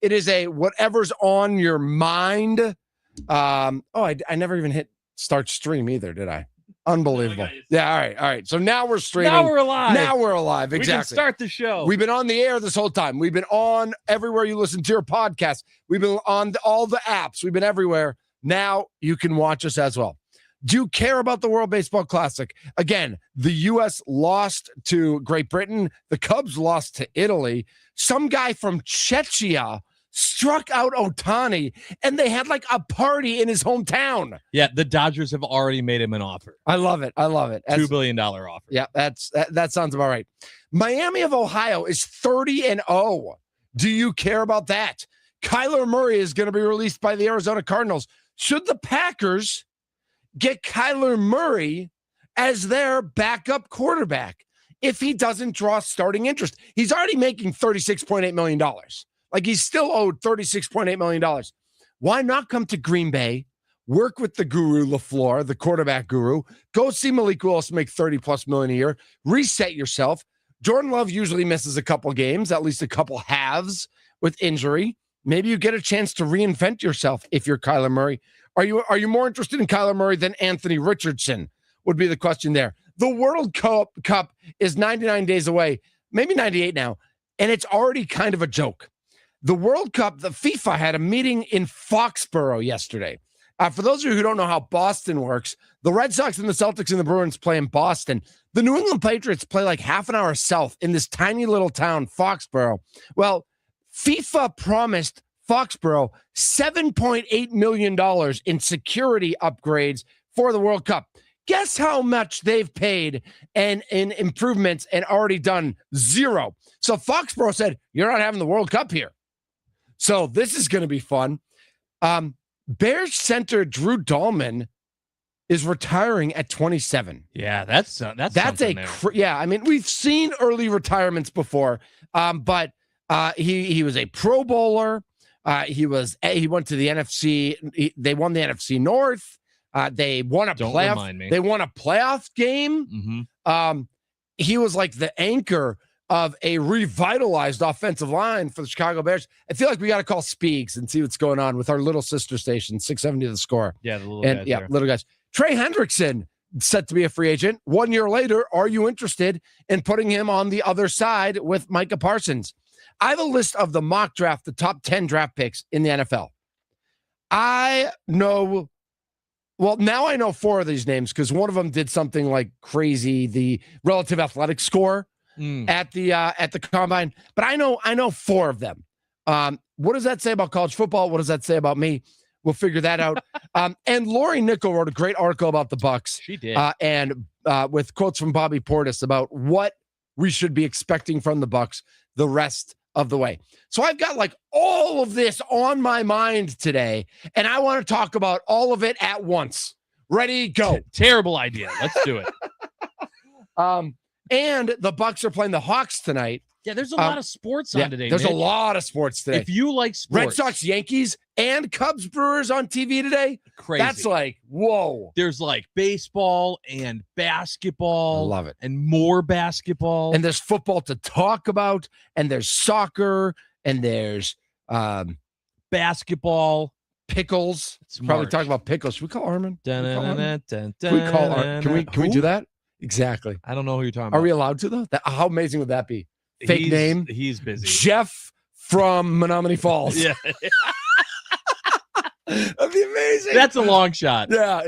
It is a whatever's on your mind. I never even hit start stream either, did I? Unbelievable. Yeah, all right. So now we're streaming. Now we're alive. Exactly. We can start the show. We've been on the air this whole time. We've been on everywhere you listen to your podcast. We've been on all the apps. We've been everywhere. Now you can watch us as well. Do you care about the World Baseball Classic? Again, the U.S. lost to Great Britain. The Cubs lost to Italy. Some guy from Czechia struck out Ohtani, and they had like a party in his hometown. Yeah, the Dodgers have already made him an offer. I love it. $2 billion offer. Yeah, that sounds about right. Miami of Ohio is 30-0. Do you care about that? Kyler Murray is going to be released by the Arizona Cardinals. Should the Packers get Kyler Murray as their backup quarterback if he doesn't draw starting interest? He's already making $36.8 million. Like, he's still owed $36.8 million. Why not come to Green Bay, work with the guru LaFleur, the quarterback guru, go see Malik Willis make $30+ million a year, reset yourself. Jordan Love usually misses a couple games, at least a couple halves with injury. Maybe you get a chance to reinvent yourself if you're Kyler Murray. Are you more interested in Kyler Murray than Anthony Richardson would be the question there. The World Cup is 99 days away, maybe 98 now, and it's already kind of a joke. The World Cup, the FIFA had a meeting in Foxborough yesterday. For those of you who don't know how Boston works, the Red Sox and the Celtics and the Bruins play in Boston. The New England Patriots play like half an hour south in this tiny little town, Foxborough. Well, FIFA promised Foxborough $7.8 million in security upgrades for the World Cup. Guess how much they've paid and in improvements and already done? Zero. So Foxborough said, you're not having the World Cup here. So this is going to be fun. Bears center Drew Dahlman is retiring at 27. Yeah, that's I mean, we've seen early retirements before, but he was a Pro Bowler. He went to the NFC. They won the NFC North. They won a playoff. They won a playoff game. Mm-hmm. He was like the anchor of a revitalized offensive line for the Chicago Bears. I feel like we got to call Speaks and see what's going on with our little sister station, 670 The Score. Yeah, the little guys. Yeah, little guys. Trey Hendrickson set to be a free agent. 1 year later, are you interested in putting him on the other side with Micah Parsons? I have a list of the mock draft, the top 10 draft picks in the NFL. Now I know 4 of these names because one of them did something like crazy, the relative athletic score at the combine. But I know 4 of them. What does that say about college football? What does that say about me? We'll figure that out. And Lori Nickel wrote a great article about the Bucs. She did. And with quotes from Bobby Portis about what we should be expecting from the Bucs the rest of the way. So I've got like all of this on my mind today, and I want to talk about all of it at once. Ready, go. Terrible idea. Let's do it. And the Bucs are playing the Hawks tonight. Yeah, there's a lot of sports on today. There's Mitch. a lot of sports today. If you like sports, Red Sox, Yankees, and Cubs, Brewers on TV today. Crazy. That's like, whoa. There's like baseball and basketball. I love it. And more basketball. And there's football to talk about. And there's soccer. And there's basketball. Pickles. Probably talk about pickles. Should we call Armin? Can we do that? Exactly. I don't know who you're talking about. Are we allowed to, though? How amazing would that be? Fake name? He's busy. Jeff from Menominee Falls. Yeah. That'd be amazing. That's a long shot. Yeah.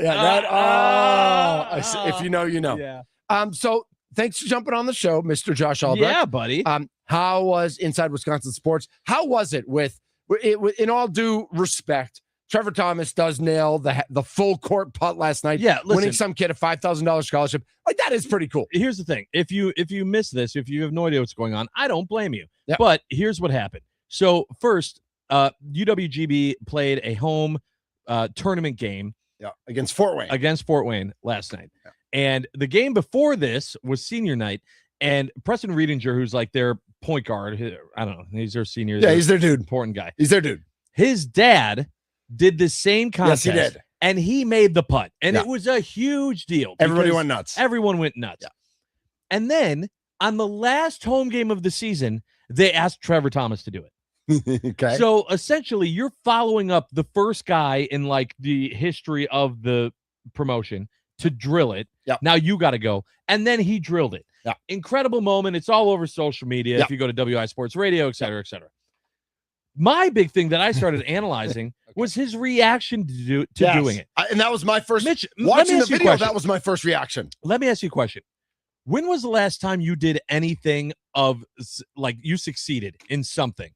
If you know, you know. Yeah. So thanks for jumping on the show, Mr. Josh Albrecht. Yeah, buddy. How was Inside Wisconsin Sports? How was it with in all due respect, Trevor Thomas does nail the full court putt last night. Yeah, listen, winning some kid a $5,000 scholarship. Like, that is pretty cool. Here's the thing. If you miss this, if you have no idea what's going on, I don't blame you. Yep. But here's what happened. So first, UWGB played a home tournament game against Fort Wayne last night. Yeah. And the game before this was senior night, and Preston Reedinger, who's like their point guard, I don't know, he's their senior. Yeah, he's their dude. Important guy. He's their dude. His dad did the same contest. Yes, he did. And he made the putt. And it was a huge deal. Everybody went nuts. Everyone went nuts. Yeah. And then on the last home game of the season, they asked Trevor Thomas to do it. Okay. So essentially, you're following up the first guy in like the history of the promotion to drill it. Yep. Now you got to go. And then he drilled it. Yep. Incredible moment. It's all over social media. Yep. If you go to WI Sports Radio, et cetera, et cetera. My big thing that I started analyzing was his reaction to doing it. And that was my first. Mitch, watching the video, that was my first reaction. Let me ask you a question. When was the last time you did anything of like you succeeded in something?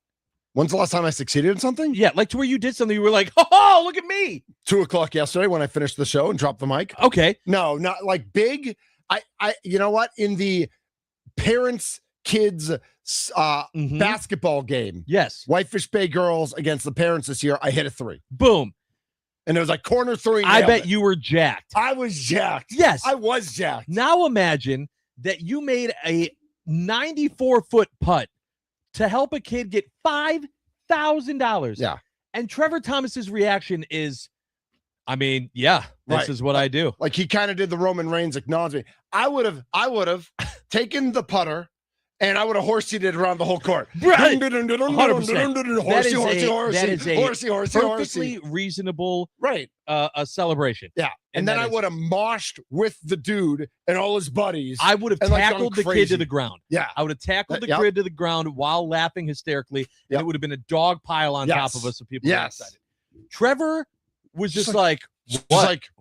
When's the last time I succeeded in something? Yeah, like to where you did something, you were like, oh, look at me. 2:00 yesterday when I finished the show and dropped the mic. Okay. No, not like big. You know what? In the parents, kids basketball game. Yes. Whitefish Bay girls against the parents this year. I hit a 3. Boom. And it was like corner 3. I bet you were jacked. I was jacked. Yes. I was jacked. Now imagine that you made a 94-foot putt to help a kid get $5,000. Yeah. And Trevor Thomas's reaction is, I mean, yeah, this is what I do. Like he kind of did the Roman Reigns acknowledgement. I would have taken the putter and I would have horseyed it around the whole court. Right. 100%. Horsey. Perfectly reasonable a celebration. Yeah. And then I would have moshed with the dude and all his buddies. I would have tackled the kid to the ground. Yeah. I would have tackled the kid to the ground while laughing hysterically. And it would have been a dog pile on top of us. So people were excited. Trevor was just like,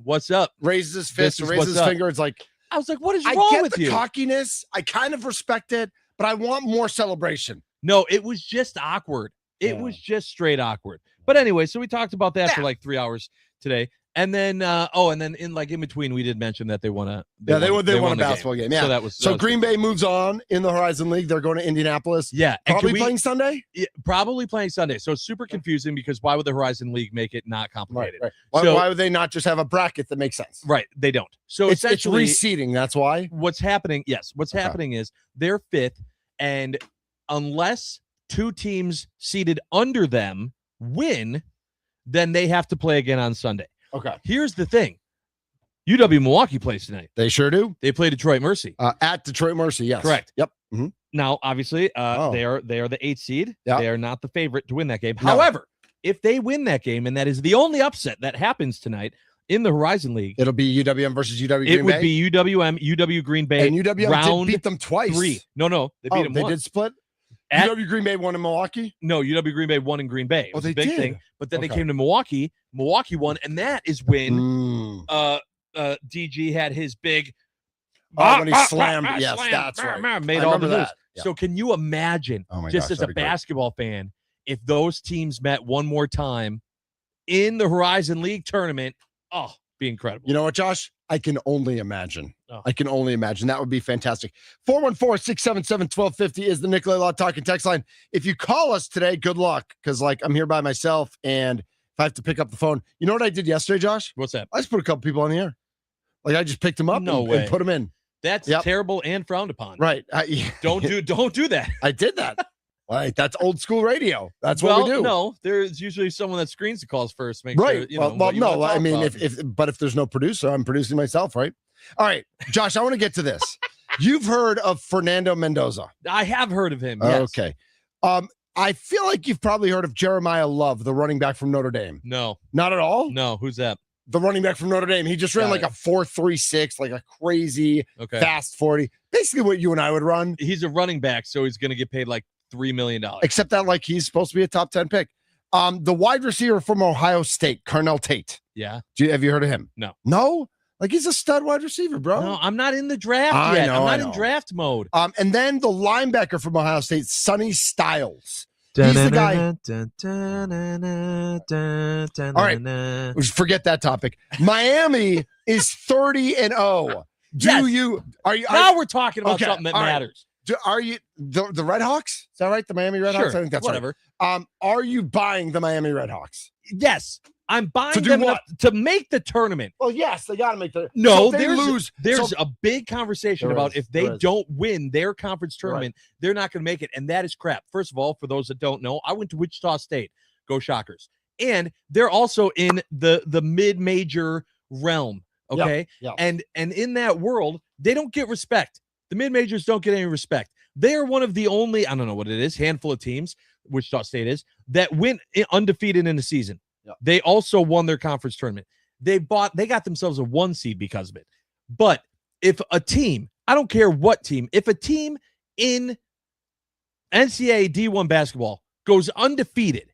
what's up? Raises his fist, raises his finger. It's like, I was like, what is wrong with you? I get the cockiness. I kind of respect it, but I want more celebration. No, it was just awkward. It was just straight awkward. But anyway, so we talked about that for like 3 hours today. And then, in between, we did mention that they won a basketball game. Yeah. So Green Bay moves on in the Horizon League. They're going to Indianapolis. Yeah. Probably playing Sunday? Yeah, probably playing Sunday. So it's super confusing because why would the Horizon League make it not complicated? Right. Why would they not just have a bracket that makes sense? Right. They don't. So it's essentially reseeding. That's why. What's happening is they're 5th. And unless 2 teams seated under them win, then they have to play again on Sunday. Okay. Here's the thing. UW Milwaukee plays tonight. They sure do. They play Detroit Mercy. At Detroit Mercy, yes. Correct. Yep. Mm-hmm. Now, obviously, they are the 8th seed. Yep. They are not the favorite to win that game. No. However, if they win that game, and that is the only upset that happens tonight in the Horizon League, it'll be UWM versus UW Green Bay. It would be UW Green Bay. And UWM did beat them twice. 3. No, they beat them They once. did split? UW Green Bay won in Milwaukee? No, UW Green Bay won in Green Bay. It was they a big did? thing. But then they came to Milwaukee. Milwaukee won, and that is when DG had his big when he slammed. Yes, that's right. Made all the moves. Yeah. So can you imagine, as a basketball fan, if those teams met one more time in the Horizon League tournament? Oh, be incredible. You know what, Josh? I can only imagine. Oh. I can only imagine. That would be fantastic. 414-677-1250 is the Nikolai Law Talking text line. If you call us today, good luck, because I'm here by myself, and if I have to pick up the phone, you know what I did yesterday, Josh? What's that? I just put a couple people on the air. I just picked them up and put them in. That's terrible and frowned upon. Right. Don't do that. I did that. Right. That's old school radio. That's what we do. No, there's usually someone that screens the calls first. Make right. Sure, no. I mean, if there's no producer, I'm producing myself, right? All right, Josh, I want to get to this. You've heard of Fernando Mendoza. I have heard of him. Yes. Okay. I feel like you've probably heard of Jeremiah Love, the running back from Notre Dame. No. Not at all? No. Who's that? The running back from Notre Dame. He just ran a 4.36, like a crazy fast 40. Basically what you and I would run. He's a running back, so he's going to get paid like $3 million. Except that he's supposed to be a top 10 pick. The wide receiver from Ohio State, Carnell Tate. Yeah. Have you heard of him? No. No? He's a stud wide receiver, bro. No, I'm not in the draft yet. I'm not in draft mode. And then the linebacker from Ohio State, Sonny Styles. He's the guy. All right. Forget that topic. Miami is 30-0. Now we're talking about something that matters. Are you the Red Hawks? Is that right? The Miami Red Hawks? I think that's whatever. Right. Are you buying the Miami Red Hawks? Yes. I'm buying them to make the tournament. Well, yes, they got to make the. No, so there's a big conversation about if they don't win their conference tournament, they're not going to make it, and that is crap. First of all, for those that don't know, I went to Wichita State. Go Shockers! And they're also in the mid-major realm. Okay, yep. And in that world, they don't get respect. The mid-majors don't get any respect. They are one of the only, I don't know what it is, handful of teams, Wichita State is, that went undefeated in the season. Yep. They also won their conference tournament. They got themselves a 1 seed because of it. But if a team, I don't care what team, if a team in NCAA D1 basketball goes undefeated,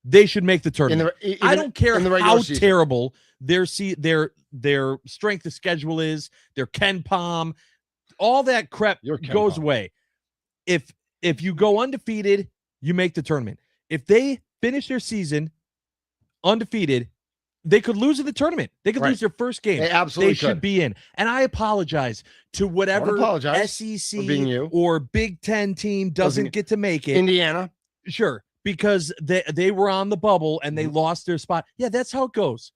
they should make the tournament. I don't care how terrible their strength of schedule is, their Ken Palm, all that crap goes away. If you go undefeated, you make the tournament. If they finish their season undefeated, they could lose in the tournament. They could lose their first game. They absolutely should be in. And I apologize to whatever SEC or Big Ten team doesn't get to make it. Indiana. Sure, because they were on the bubble and they lost their spot. Yeah, that's how it goes.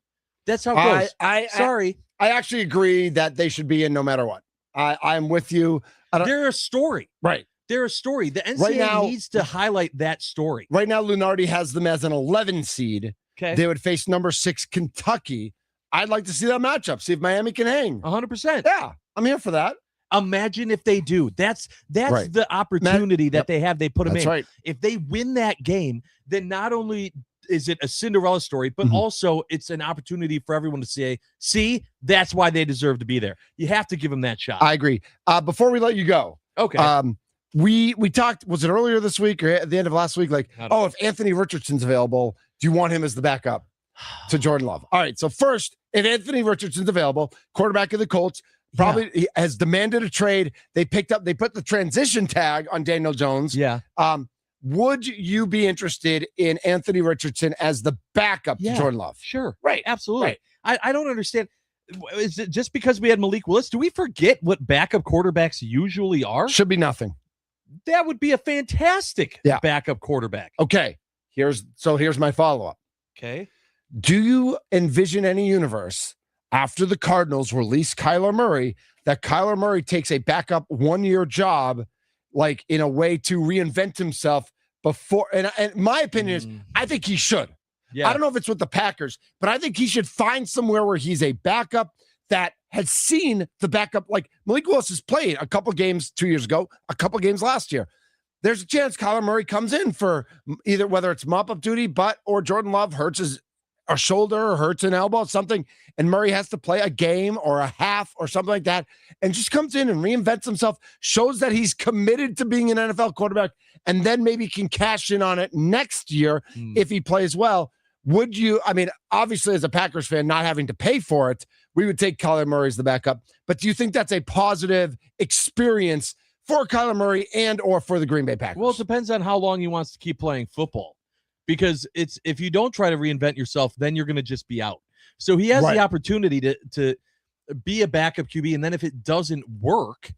That's how it goes. Sorry. I actually agree that they should be in no matter what. I'm with you. They're a story. Right. They're a story. The NCAA needs to highlight that story. Right now, Lunardi has them as an 11 seed. Okay. They would face number 6 Kentucky. I'd like to see that matchup. See if Miami can hang. 100%. Yeah, I'm here for that. Imagine if they do. That's the opportunity that they have. They put them in. Right. If they win that game, then not only is it a Cinderella story, but also it's an opportunity for everyone to say, see, that's why they deserve to be there. You have to give them that shot. I agree. Before we let you go, okay. We talked, was it earlier this week or at the end of last week? Like, if Anthony Richardson's available, do you want him as the backup to Jordan Love? All right. So first, if Anthony Richardson's available, quarterback of the Colts, probably has demanded a trade. They put the transition tag on Daniel Jones. Yeah. Would you be interested in Anthony Richardson as the backup to Jordan Love? Sure. Right. Absolutely. Right. I don't understand. Is it just because we had Malik Willis? Do we forget what backup quarterbacks usually are? Should be nothing. That would be a fantastic backup quarterback. Okay. Here's my follow-up. Okay. Do you envision any universe after the Cardinals release Kyler Murray that Kyler Murray takes a backup 1-year job, like in a way to reinvent himself before? And my opinion is, I think he should. Yeah. I don't know if it's with the Packers, but I think he should find somewhere where he's a backup that has seen the backup. Like Malik Willis has played a couple games 2 years ago, a couple games last year. There's a chance Kyler Murray comes in for either whether it's mop-up duty, butt, or Jordan Love hurts a shoulder or hurts an elbow, something, and Murray has to play a game or a half or something like that, and just comes in and reinvents himself, shows that he's committed to being an NFL quarterback, and then maybe can cash in on it next year if he plays well. Would you, I mean, obviously as a Packers fan, not having to pay for it, we would take Kyler Murray as the backup, but do you think that's a positive experience for Kyler Murray and or for the Green Bay Packers? Well, it depends on how long he wants to keep playing football. Because if you don't try to reinvent yourself, then you're going to just be out. So he has the opportunity to be a backup QB, and then if it doesn't work,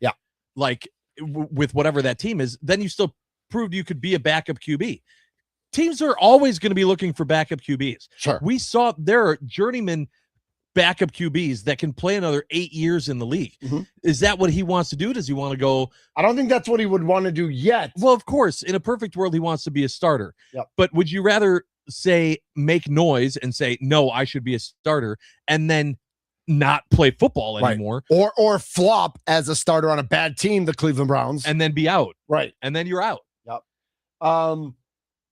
like with whatever that team is, then you still proved you could be a backup QB. Teams are always going to be looking for backup QBs. Sure. We saw there are journeyman backup QBs that can play another 8 years in the league. Is that what he wants to do? Does he want to go? I don't think that's what he would want to do yet. Well, of course, in a perfect world, he wants to be a starter. Yep. But would you rather say make noise and say, no, I should be a starter, and then not play football anymore? Or flop as a starter on a bad team, the Cleveland Browns. And then be out. Right. And then you're out. Yep.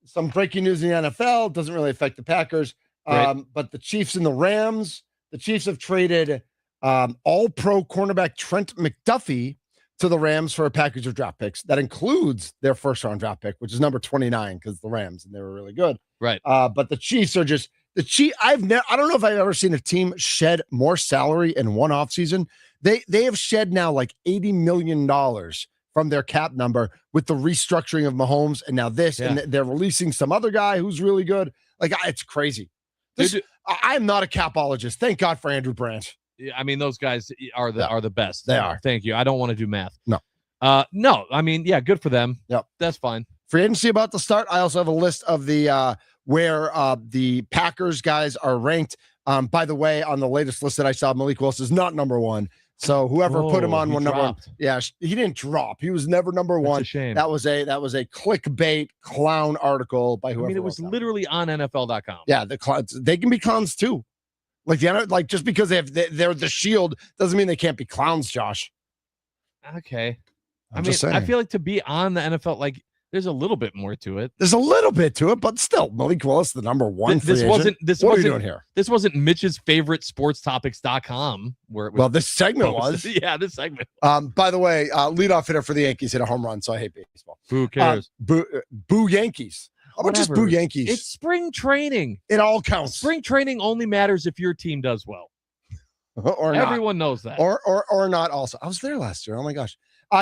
Some breaking news in the NFL. Doesn't really affect the Packers. But the Chiefs and the Rams, the Chiefs have traded all-pro cornerback Trent McDuffie to the Rams for a package of draft picks. That includes their first-round draft pick, which is number 29 because the Rams, and they were really good. Right. But the Chiefs are just – I don't know if I've ever seen a team shed more salary in one offseason. They have shed now like $80 million from their cap number with the restructuring of Mahomes and now this, and they're releasing some other guy who's really good. Like, it's crazy. I'm not a capologist. Thank God for Andrew Brandt. I mean, those guys are the best. They are. Thank you. I don't want to do math. No. No. I mean, yeah, good for them. Yep. That's fine. Free agency about to start. I also have a list of the where the Packers guys are ranked. By the way, on the latest list that I saw, Malik Willis is not number one. So whoever put him on number one, he didn't drop. He was never number one. That's a shame. That was a clickbait clown article by whoever. I mean, it was literally on NFL.com. Yeah, the clowns, they can be clowns too. Like just because they're the shield doesn't mean they can't be clowns, Josh. Okay. I'm just saying. I feel like to be on the NFL, like there's a little bit more to it. There's a little bit to it, but still, Malik Willis, the number one free agent. What are you doing here? This wasn't Mitch's favorite sportstopics.com where it was. Well, this segment was. Yeah, this segment. By the way, leadoff hitter for the Yankees hit a home run, so I hate baseball. Who cares? Boo Yankees. How about just boo Yankees? It's spring training. It all counts. Spring training only matters if your team does well. Or everyone knows that. Or not also. I was there last year. Oh my gosh.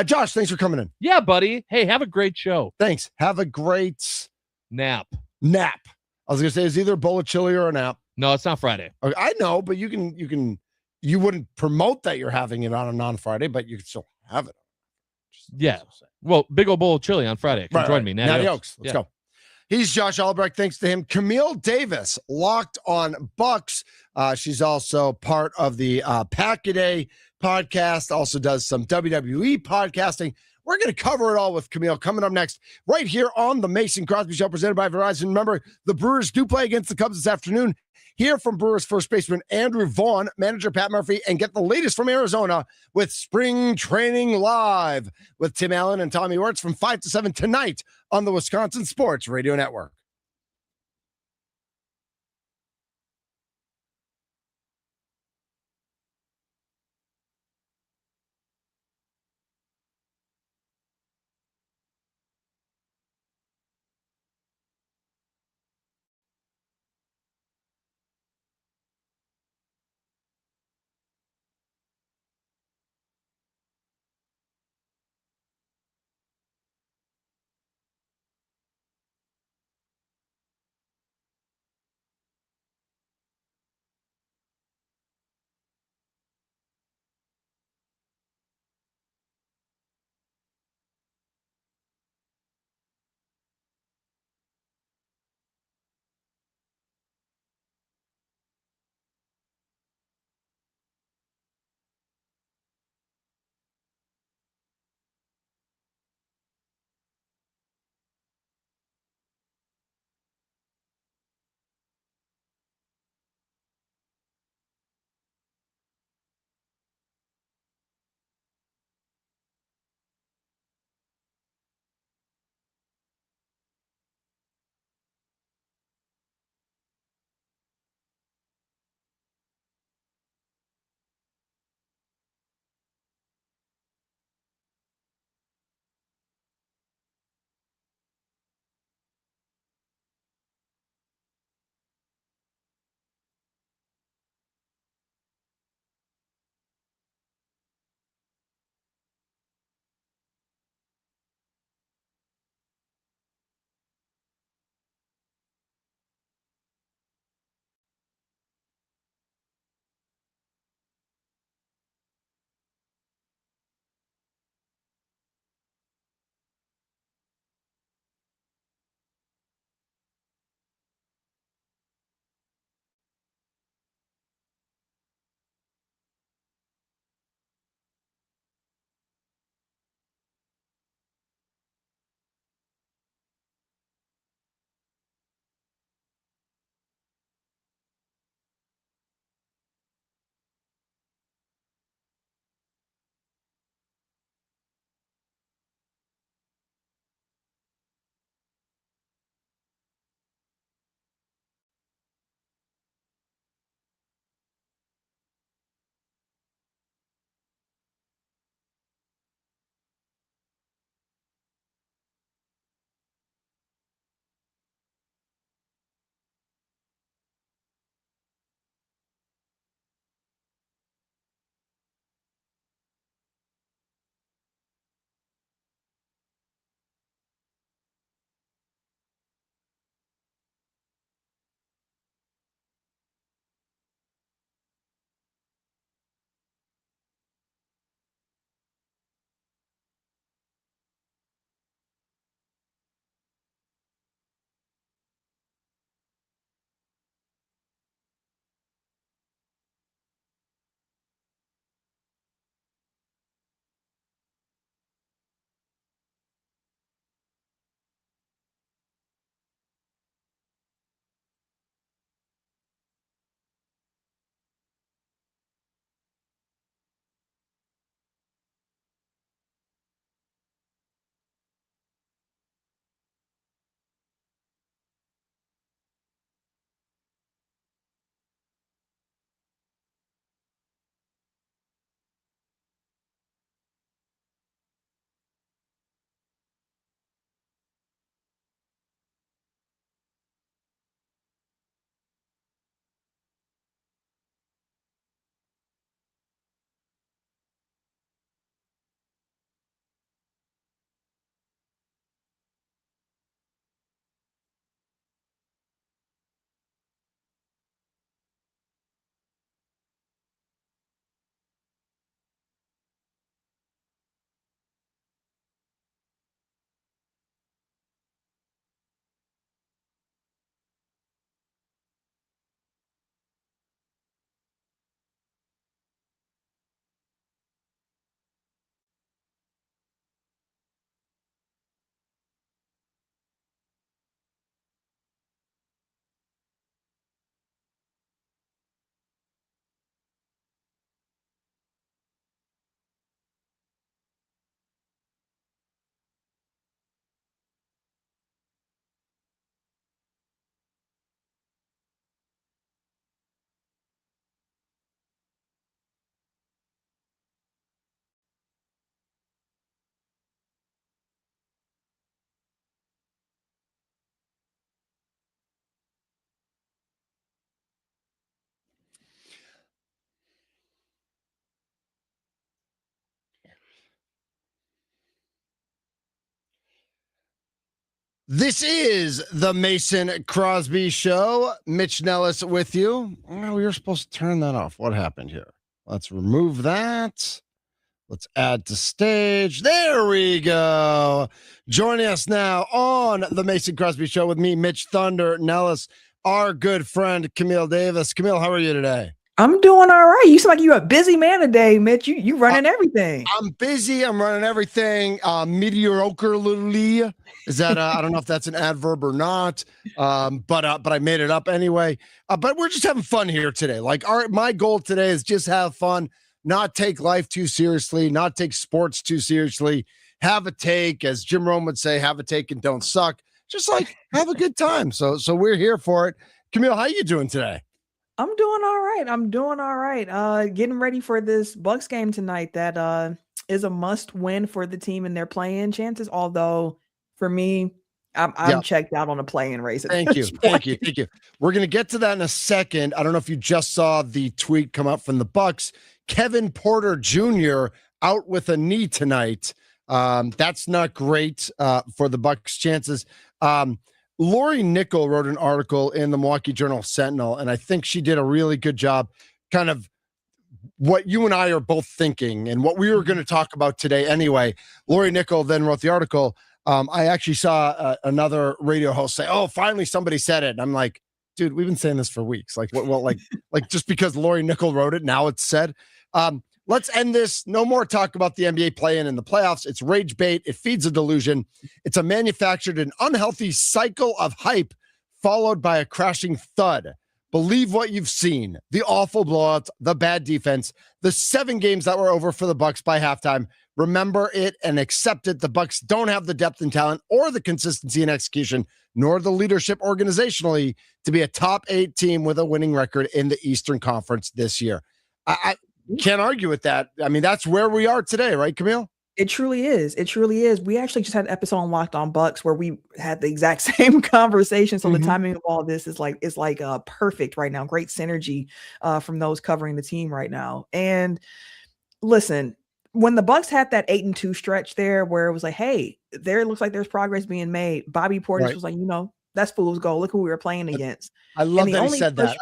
Josh, thanks for coming in. Yeah, buddy. Hey, have a great show. Thanks. Have a great nap. I was gonna say it's either a bowl of chili or a nap. No, it's not Friday. Okay, I know, but you wouldn't promote that you're having it on a non-Friday, but you can still have it. Yeah. Well, big old bowl of chili on Friday. Come join me. Natty Oaks. Let's go. He's Josh Albrecht. Thanks to him. Camille Davis, Locked on Bucks. She's also part of the Pack-A-Day podcast, also does some WWE podcasting. We're going to cover it all with Camille coming up next right here on the Mason Crosby Show presented by Verizon. Remember, the Brewers do play against the Cubs this afternoon. Hear from Brewers first baseman Andrew Vaughn, manager Pat Murphy, and get the latest from Arizona with Spring Training Live with Tim Allen and Tommy Wirtz from 5 to 7 tonight on the Wisconsin Sports Radio Network. This is the Mason Crosby Show. Mitch Nellis with you. Oh, we were supposed to turn that off. What happened here? Let's remove that. Let's add to stage. There we go. Joining us now on the Mason Crosby Show with me, Mitch Thunder Nellis, our good friend Camille Davis. Camille, how are you today? I'm doing all right. You seem like you're a busy man today, Mitch. You running everything. I'm busy. I'm running everything. Mediocrely. Is that I don't know if that's an adverb or not. But I made it up anyway. But we're just having fun here today. Like my goal today is just have fun, not take life too seriously, not take sports too seriously. Have a take, as Jim Rome would say, have a take and don't suck. Just like have a good time. So we're here for it. Camille, how you doing today? I'm doing all right. Getting ready for this Bucks game tonight. That is a must win for the team and their play-in chances. Although for me, I'm checked out on a play-in race. Thank you. We're gonna get to that in a second. I don't know if you just saw the tweet come up from the Bucks. Kevin Porter Jr. out with a knee tonight. That's not great for the Bucks' chances. Lori Nickel wrote an article in the Milwaukee Journal-Sentinel, and I think she did a really good job kind of what you and I are both thinking and what we were going to talk about today anyway. Lori Nickel then wrote the article. I actually saw another radio host say, "Oh, finally somebody said it." And I'm like, dude, we've been saying this for weeks. Like, like just because Lori Nickel wrote it, now it's said. Let's end this. No more talk about the NBA play-in and the playoffs. It's rage bait. It feeds a delusion. It's a manufactured and unhealthy cycle of hype followed by a crashing thud. Believe what you've seen. The awful blowouts, the bad defense, the 7 games that were over for the Bucks by halftime. Remember it and accept it. The Bucks don't have the depth and talent or the consistency and execution, nor the leadership organizationally to be a top 8 team with a winning record in the Eastern Conference this year. I can't argue with that. I mean, that's where we are today, right, Camille? It truly is. We actually just had an episode on Locked On Bucks where we had the exact same conversation. So the timing of all this is like perfect right now. Great synergy from those covering the team right now. And listen, when the Bucks had that 8-2 stretch there, where it was like, hey, there looks like there's progress being made. Bobby Portis was like, that's fool's gold. Look who we were playing against. I love that he said that.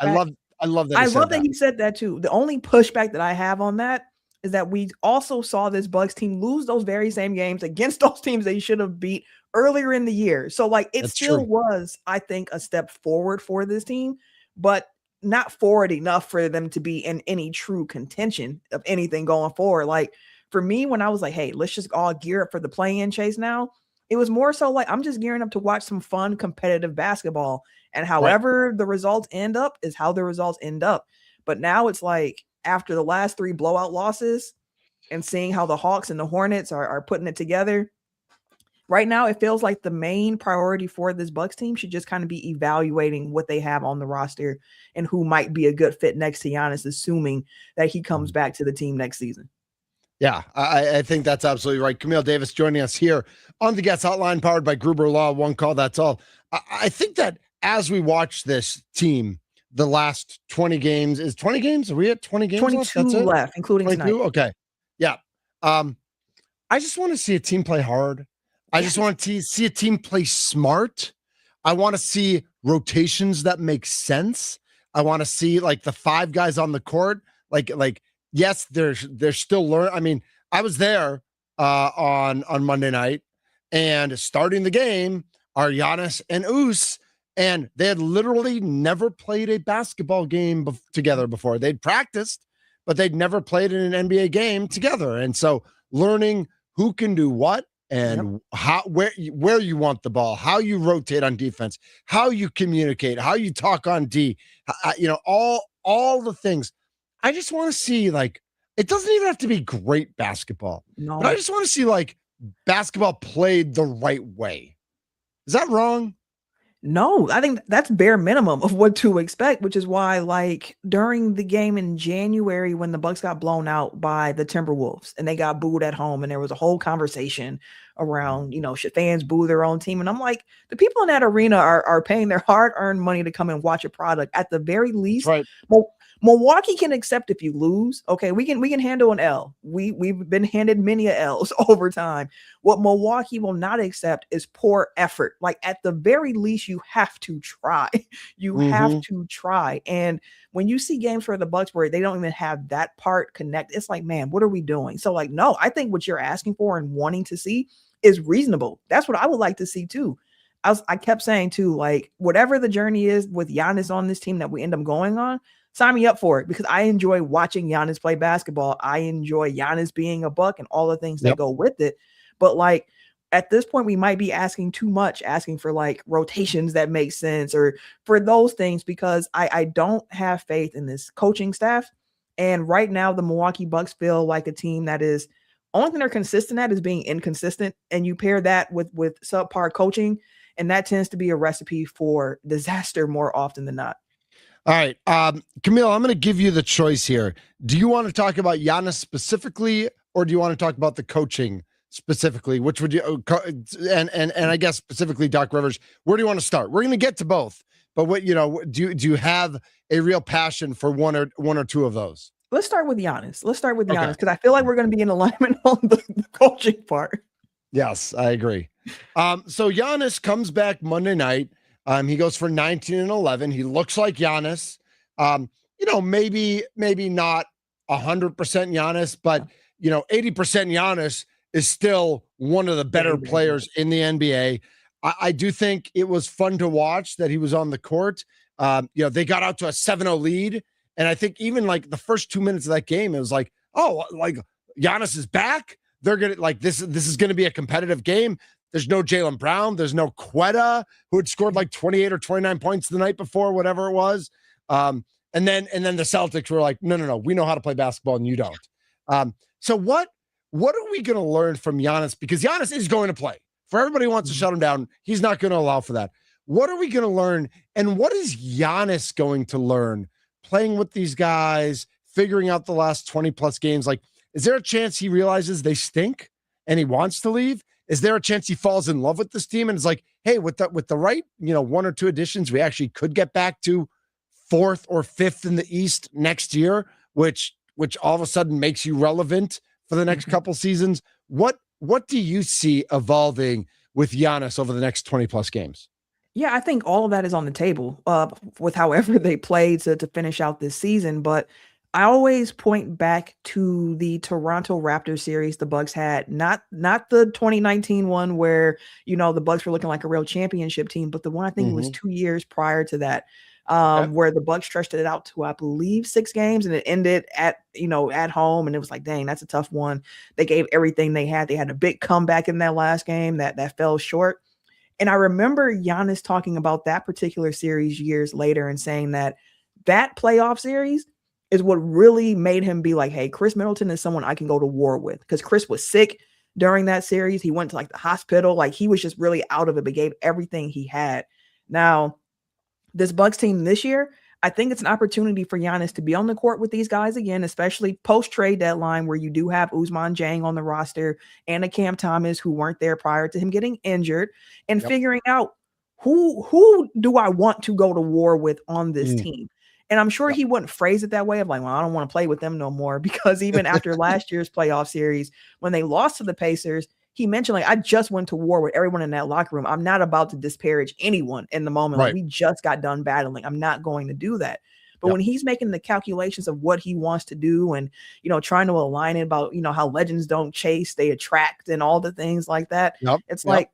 I love that he said that too. The only pushback that I have on that is that we also saw this Bucks team lose those very same games against those teams they should have beat earlier in the year. So like it was, I think, a step forward for this team, but not forward enough for them to be in any true contention of anything going forward. Like for me, when I was like, hey, let's just all gear up for the play-in chase now, it was more so like I'm just gearing up to watch some fun competitive basketball. And however the results end up is how the results end up. But now it's like after the last 3 blowout losses and seeing how the Hawks and the Hornets are putting it together, right now it feels like the main priority for this Bucks team should just kind of be evaluating what they have on the roster and who might be a good fit next to Giannis, assuming that he comes back to the team next season. Yeah, I think that's absolutely right. Camille Davis joining us here on the Guest Hotline, powered by Gruber Law. One call, that's all. I think that as we watch this team, the last 20 games is 20 games. Are we at 20 games? 22 left, including 22? Tonight. Okay. Yeah. I just want to see a team play hard. I just want to see a team play smart. I want to see rotations that make sense. I want to see like the 5 guys on the court. Like yes, they're still learning. I mean, I was there on Monday night, and starting the game are Giannis and Us. And they had literally never played a basketball game together before. They'd practiced, but they'd never played in an NBA game together. And so learning who can do what and how, where you want the ball, how you rotate on defense, how you communicate, how you talk on D, all the things. I just want to see, like, it doesn't even have to be great basketball. No. But I just want to see like basketball played the right way. Is that wrong? No, I think that's bare minimum of what to expect, which is why, like, during the game in January when the Bucks got blown out by the Timberwolves and they got booed at home and there was a whole conversation around, should fans boo their own team? And I'm like, the people in that arena are paying their hard-earned money to come and watch a product. At the very least, right. Milwaukee can accept if you lose. Okay, we can handle an L. We've been handed many L's over time. What Milwaukee will not accept is poor effort. Like, at the very least, you have to try. You have to try. And when you see games where the Bucks where they don't even have that part connect, it's like, man, what are we doing? So, like, no, I think what you're asking for and wanting to see is reasonable. That's what I would like to see too. I kept saying too, like, whatever the journey is with Giannis on this team that we end up going on, sign me up for it, because I enjoy watching Giannis play basketball. I enjoy Giannis being a Buck and all the things that go with it. But like, at this point, we might be asking too much, asking for like rotations that make sense or for those things, because I don't have faith in this coaching staff. And right now, the Milwaukee Bucks feel like a team that is only thing they're consistent at is being inconsistent. And you pair that with subpar coaching, and that tends to be a recipe for disaster more often than not. All right. Camille, I'm going to give you the choice here. Do you want to talk about Giannis specifically, or do you want to talk about the coaching specifically? Which would you, and I guess specifically Doc Rivers, where do you want to start? We're going to get to both, but what, do you have a real passion for one or two of those? Let's start with Giannis. Because I feel like we're going to be in alignment on the coaching part. Yes, I agree. So Giannis comes back Monday night. He goes for 19 and 11. He looks like Giannis. Maybe not 100% Giannis, but 80% Giannis is still one of the better players in the NBA. I do think it was fun to watch that he was on the court. They got out to a 7-0 lead, and I think even like the first 2 minutes of that game, it was like, oh, like Giannis is back. They're gonna like this is gonna be a competitive game. There's no Jaylen Brown. There's no Quetta, who had scored like 28 or 29 points the night before, whatever it was. And then the Celtics were like, no, we know how to play basketball and you don't. So what are we going to learn from Giannis? Because Giannis is going to play. For everybody who wants to shut him down, he's not going to allow for that. What are we going to learn? And what is Giannis going to learn playing with these guys, figuring out the last 20 plus games? Like, is there a chance he realizes they stink and he wants to leave? Is there a chance he falls in love with this team and is like, hey, with the right, one or two additions, we actually could get back to 4th or 5th in the East next year, which all of a sudden makes you relevant for the next couple seasons. What do you see evolving with Giannis over the next 20 plus games? Yeah, I think all of that is on the table with however they play to finish out this season. But I always point back to the Toronto Raptors series the Bucks had, not the 2019 one where, the Bucks were looking like a real championship team, but the one I think it was 2 years prior to that, where the Bucks stretched it out to, I believe, 6 games, and it ended at home. And it was like, dang, that's a tough one. They gave everything they had. They had a big comeback in that last game that fell short. And I remember Giannis talking about that particular series years later and saying that playoff series is what really made him be like, hey, Chris Middleton is someone I can go to war with, because Chris was sick during that series. He went to like the hospital. Like, he was just really out of it, but gave everything he had. Now, this Bucks team this year, I think it's an opportunity for Giannis to be on the court with these guys again, especially post-trade deadline, where you do have Ousmane Dieng on the roster and a Cam Thomas who weren't there prior to him getting injured, and figuring out who do I want to go to war with on this team. And I'm sure he wouldn't phrase it that way of like, well, I don't want to play with them no more, because even after last year's playoff series, when they lost to the Pacers, he mentioned, like, I just went to war with everyone in that locker room. I'm not about to disparage anyone in the moment. Like, we just got done battling. I'm not going to do that. But when he's making the calculations of what he wants to do and, trying to align it about, how legends don't chase, they attract, and all the things like that. It's like,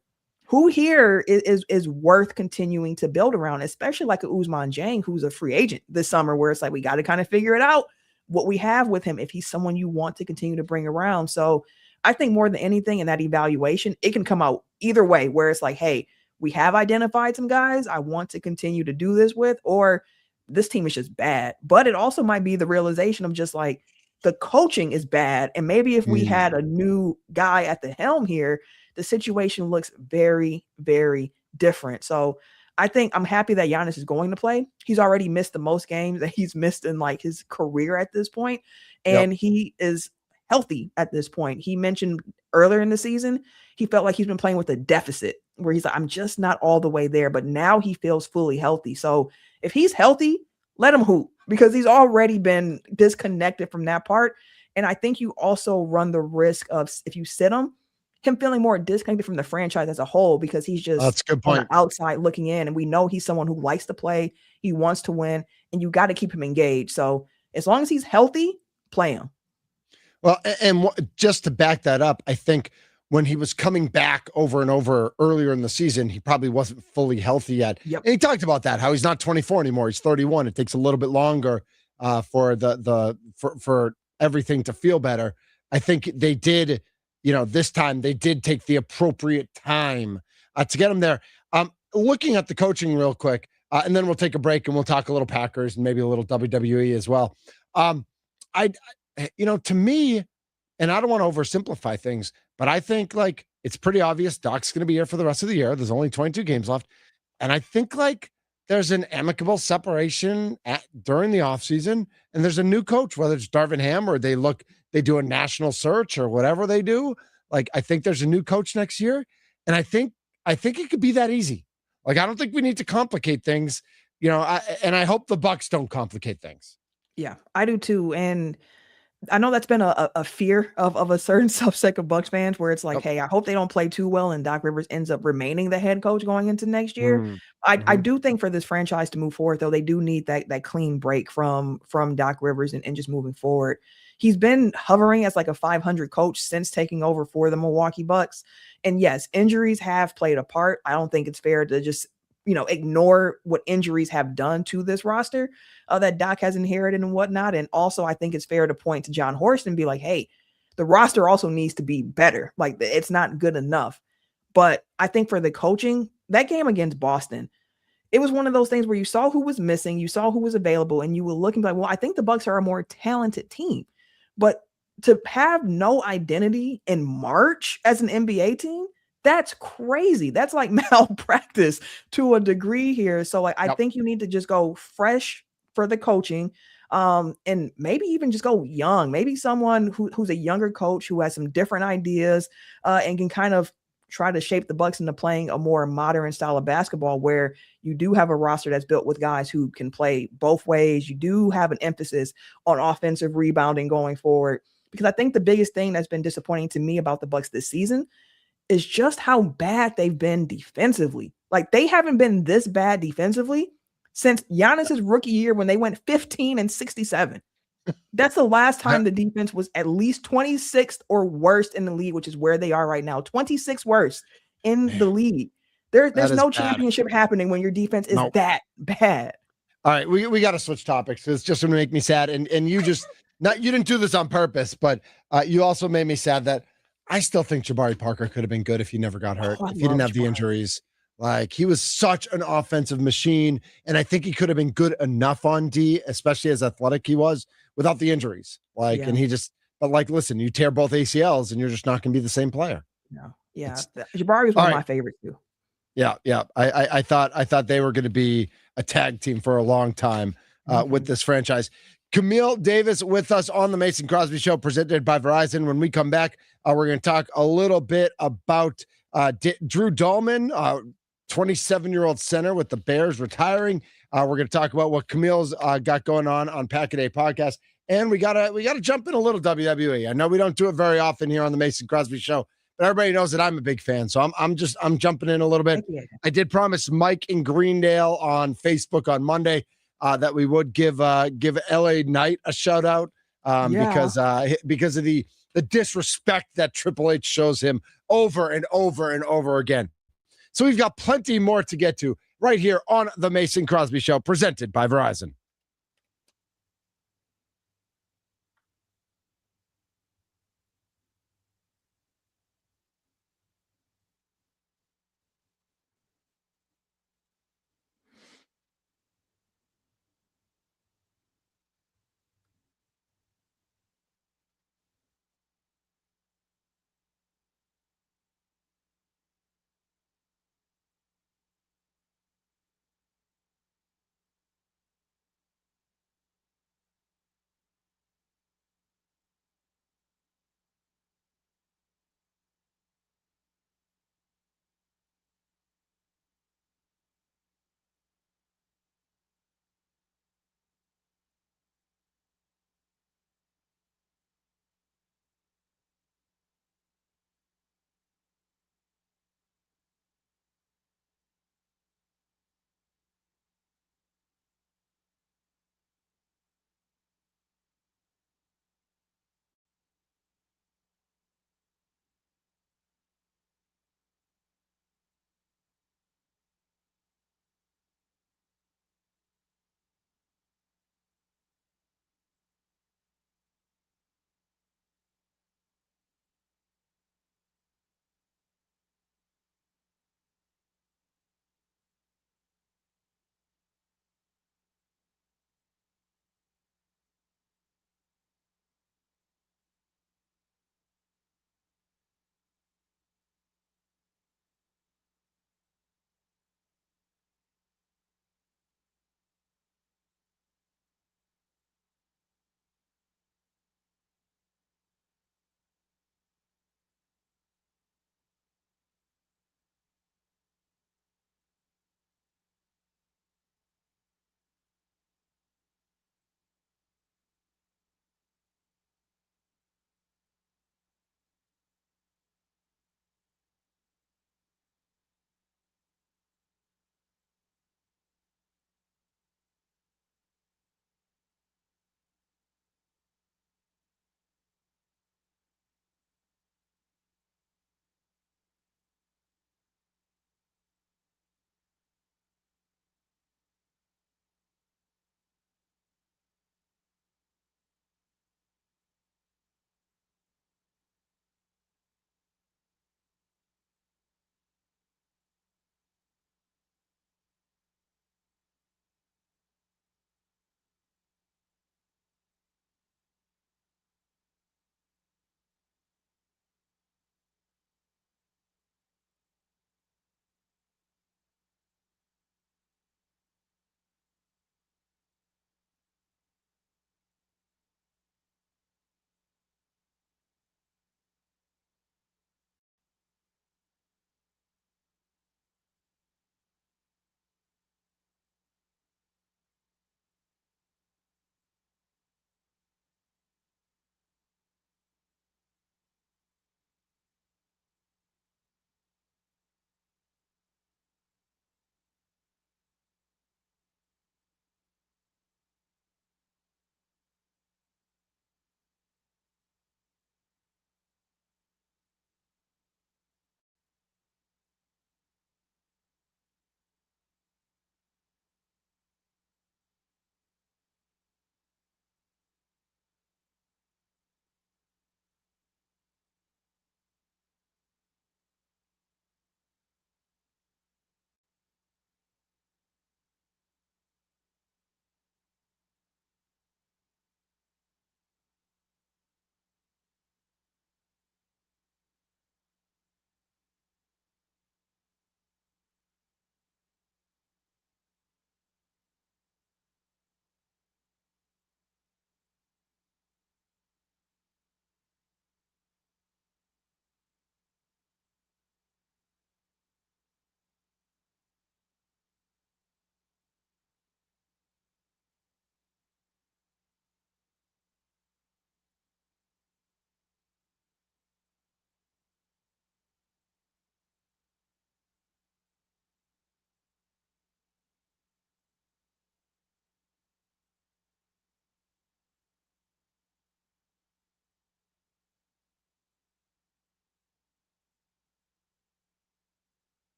who here is worth continuing to build around, especially like a Ousmane Dieng, who's a free agent this summer, where it's like, we got to kind of figure it out what we have with him, if he's someone you want to continue to bring around. So I think more than anything in that evaluation, it can come out either way, where it's like, hey, we have identified some guys I want to continue to do this with, or this team is just bad. But it also might be the realization of just like, the coaching is bad. And maybe if we had a new guy at the helm here, the situation looks very, very different. So I think I'm happy that Giannis is going to play. He's already missed the most games that he's missed in like his career at this point. And he is healthy at this point. He mentioned earlier in the season, he felt like he's been playing with a deficit where he's like, I'm just not all the way there. But now he feels fully healthy. So if he's healthy, let him hoop because he's already been disconnected from that part. And I think you also run the risk of, if you sit him feeling more disconnected from the franchise as a whole because he's just that's a good on point. the outside looking in. And we know he's someone who likes to play. He wants to win, and you got to keep him engaged. So as long as he's healthy, play him. Well, and just to back that up, I think when he was coming back over and over earlier in the season, he probably wasn't fully healthy yet. Yep. And he talked about that, how he's not 24 anymore. He's 31. It takes a little bit longer for for everything to feel better. I think they did, this time they did take the appropriate time to get him there. Looking at the coaching real quick, and then we'll take a break and we'll talk a little Packers and maybe a little WWE as well. To me, and I don't want to oversimplify things, but I think like it's pretty obvious Doc's going to be here for the rest of the year. There's only 22 games left. And I think like there's an amicable separation during the offseason, and there's a new coach, whether it's Darvin Ham or they do a national search or whatever they do. Like, I think there's a new coach next year. And I think it could be that easy. Like, I don't think we need to complicate things, and I hope the Bucks don't complicate things. Yeah, I do too. And I know that's been a fear of a certain subset of Bucks fans where it's like, hey, I hope they don't play too well and Doc Rivers ends up remaining the head coach going into next year. I do think for this franchise to move forward, though, they do need that clean break from Doc Rivers and just moving forward. He's been hovering as like a 500 coach since taking over for the Milwaukee Bucks. And yes, injuries have played a part. I don't think it's fair to just ignore what injuries have done to this roster that Doc has inherited and whatnot. And also, I think it's fair to point to John Horst and be like, hey, the roster also needs to be better. Like, it's not good enough. But I think for the coaching, that game against Boston, it was one of those things where you saw who was missing, you saw who was available, and you were looking like, well, I think the Bucks are a more talented team. But to have no identity in March as an NBA team, that's crazy. That's like malpractice to a degree here. So like, I think you need to just go fresh for the coaching, and maybe even just go young. Maybe someone who's a younger coach who has some different ideas and can kind of try to shape the Bucks into playing a more modern style of basketball where you do have a roster that's built with guys who can play both ways. You do have an emphasis on offensive rebounding going forward, because I think the biggest thing that's been disappointing to me about the Bucks this season is just how bad they've been defensively. Like, they haven't been this bad defensively since Giannis's rookie year when they went 15-67. That's the last time the defense was at least 26th or worst in the league, which is where they are right now. 26th worst in the league. There's no championship happening when your defense is that bad. All right, we got to switch topics. It's just going to make me sad. And you just you didn't do this on purpose, but you also made me sad that I still think Jabari Parker could have been good if he never got hurt, if he didn't have the injuries. Like, he was such an offensive machine, and I think he could have been good enough on D, especially as athletic he was, without the injuries. Like, and he just, but like, listen, you tear both ACLs, and you're just not going to be the same player. No, yeah, Jabari was one of my favorites too. Yeah. I thought they were going to be a tag team for a long time with this franchise. Camille Davis with us on the Mason Crosby Show, presented by Verizon. When we come back, we're going to talk a little bit about Drew Dahlman, 27-year-old center with the Bears, retiring. We're going to talk about what Camille's got going on Pack a Day podcast, and we gotta jump in a little WWE. I know we don't do it very often here on the Mason Crosby Show, but everybody knows that I'm a big fan, so I'm jumping in a little bit. I did promise Mike in Greendale on Facebook on Monday that we would give LA Knight a shout out because of the disrespect that Triple H shows him over and over and over again. So we've got plenty more to get to right here on the Mason Crosby Show, presented by Verizon.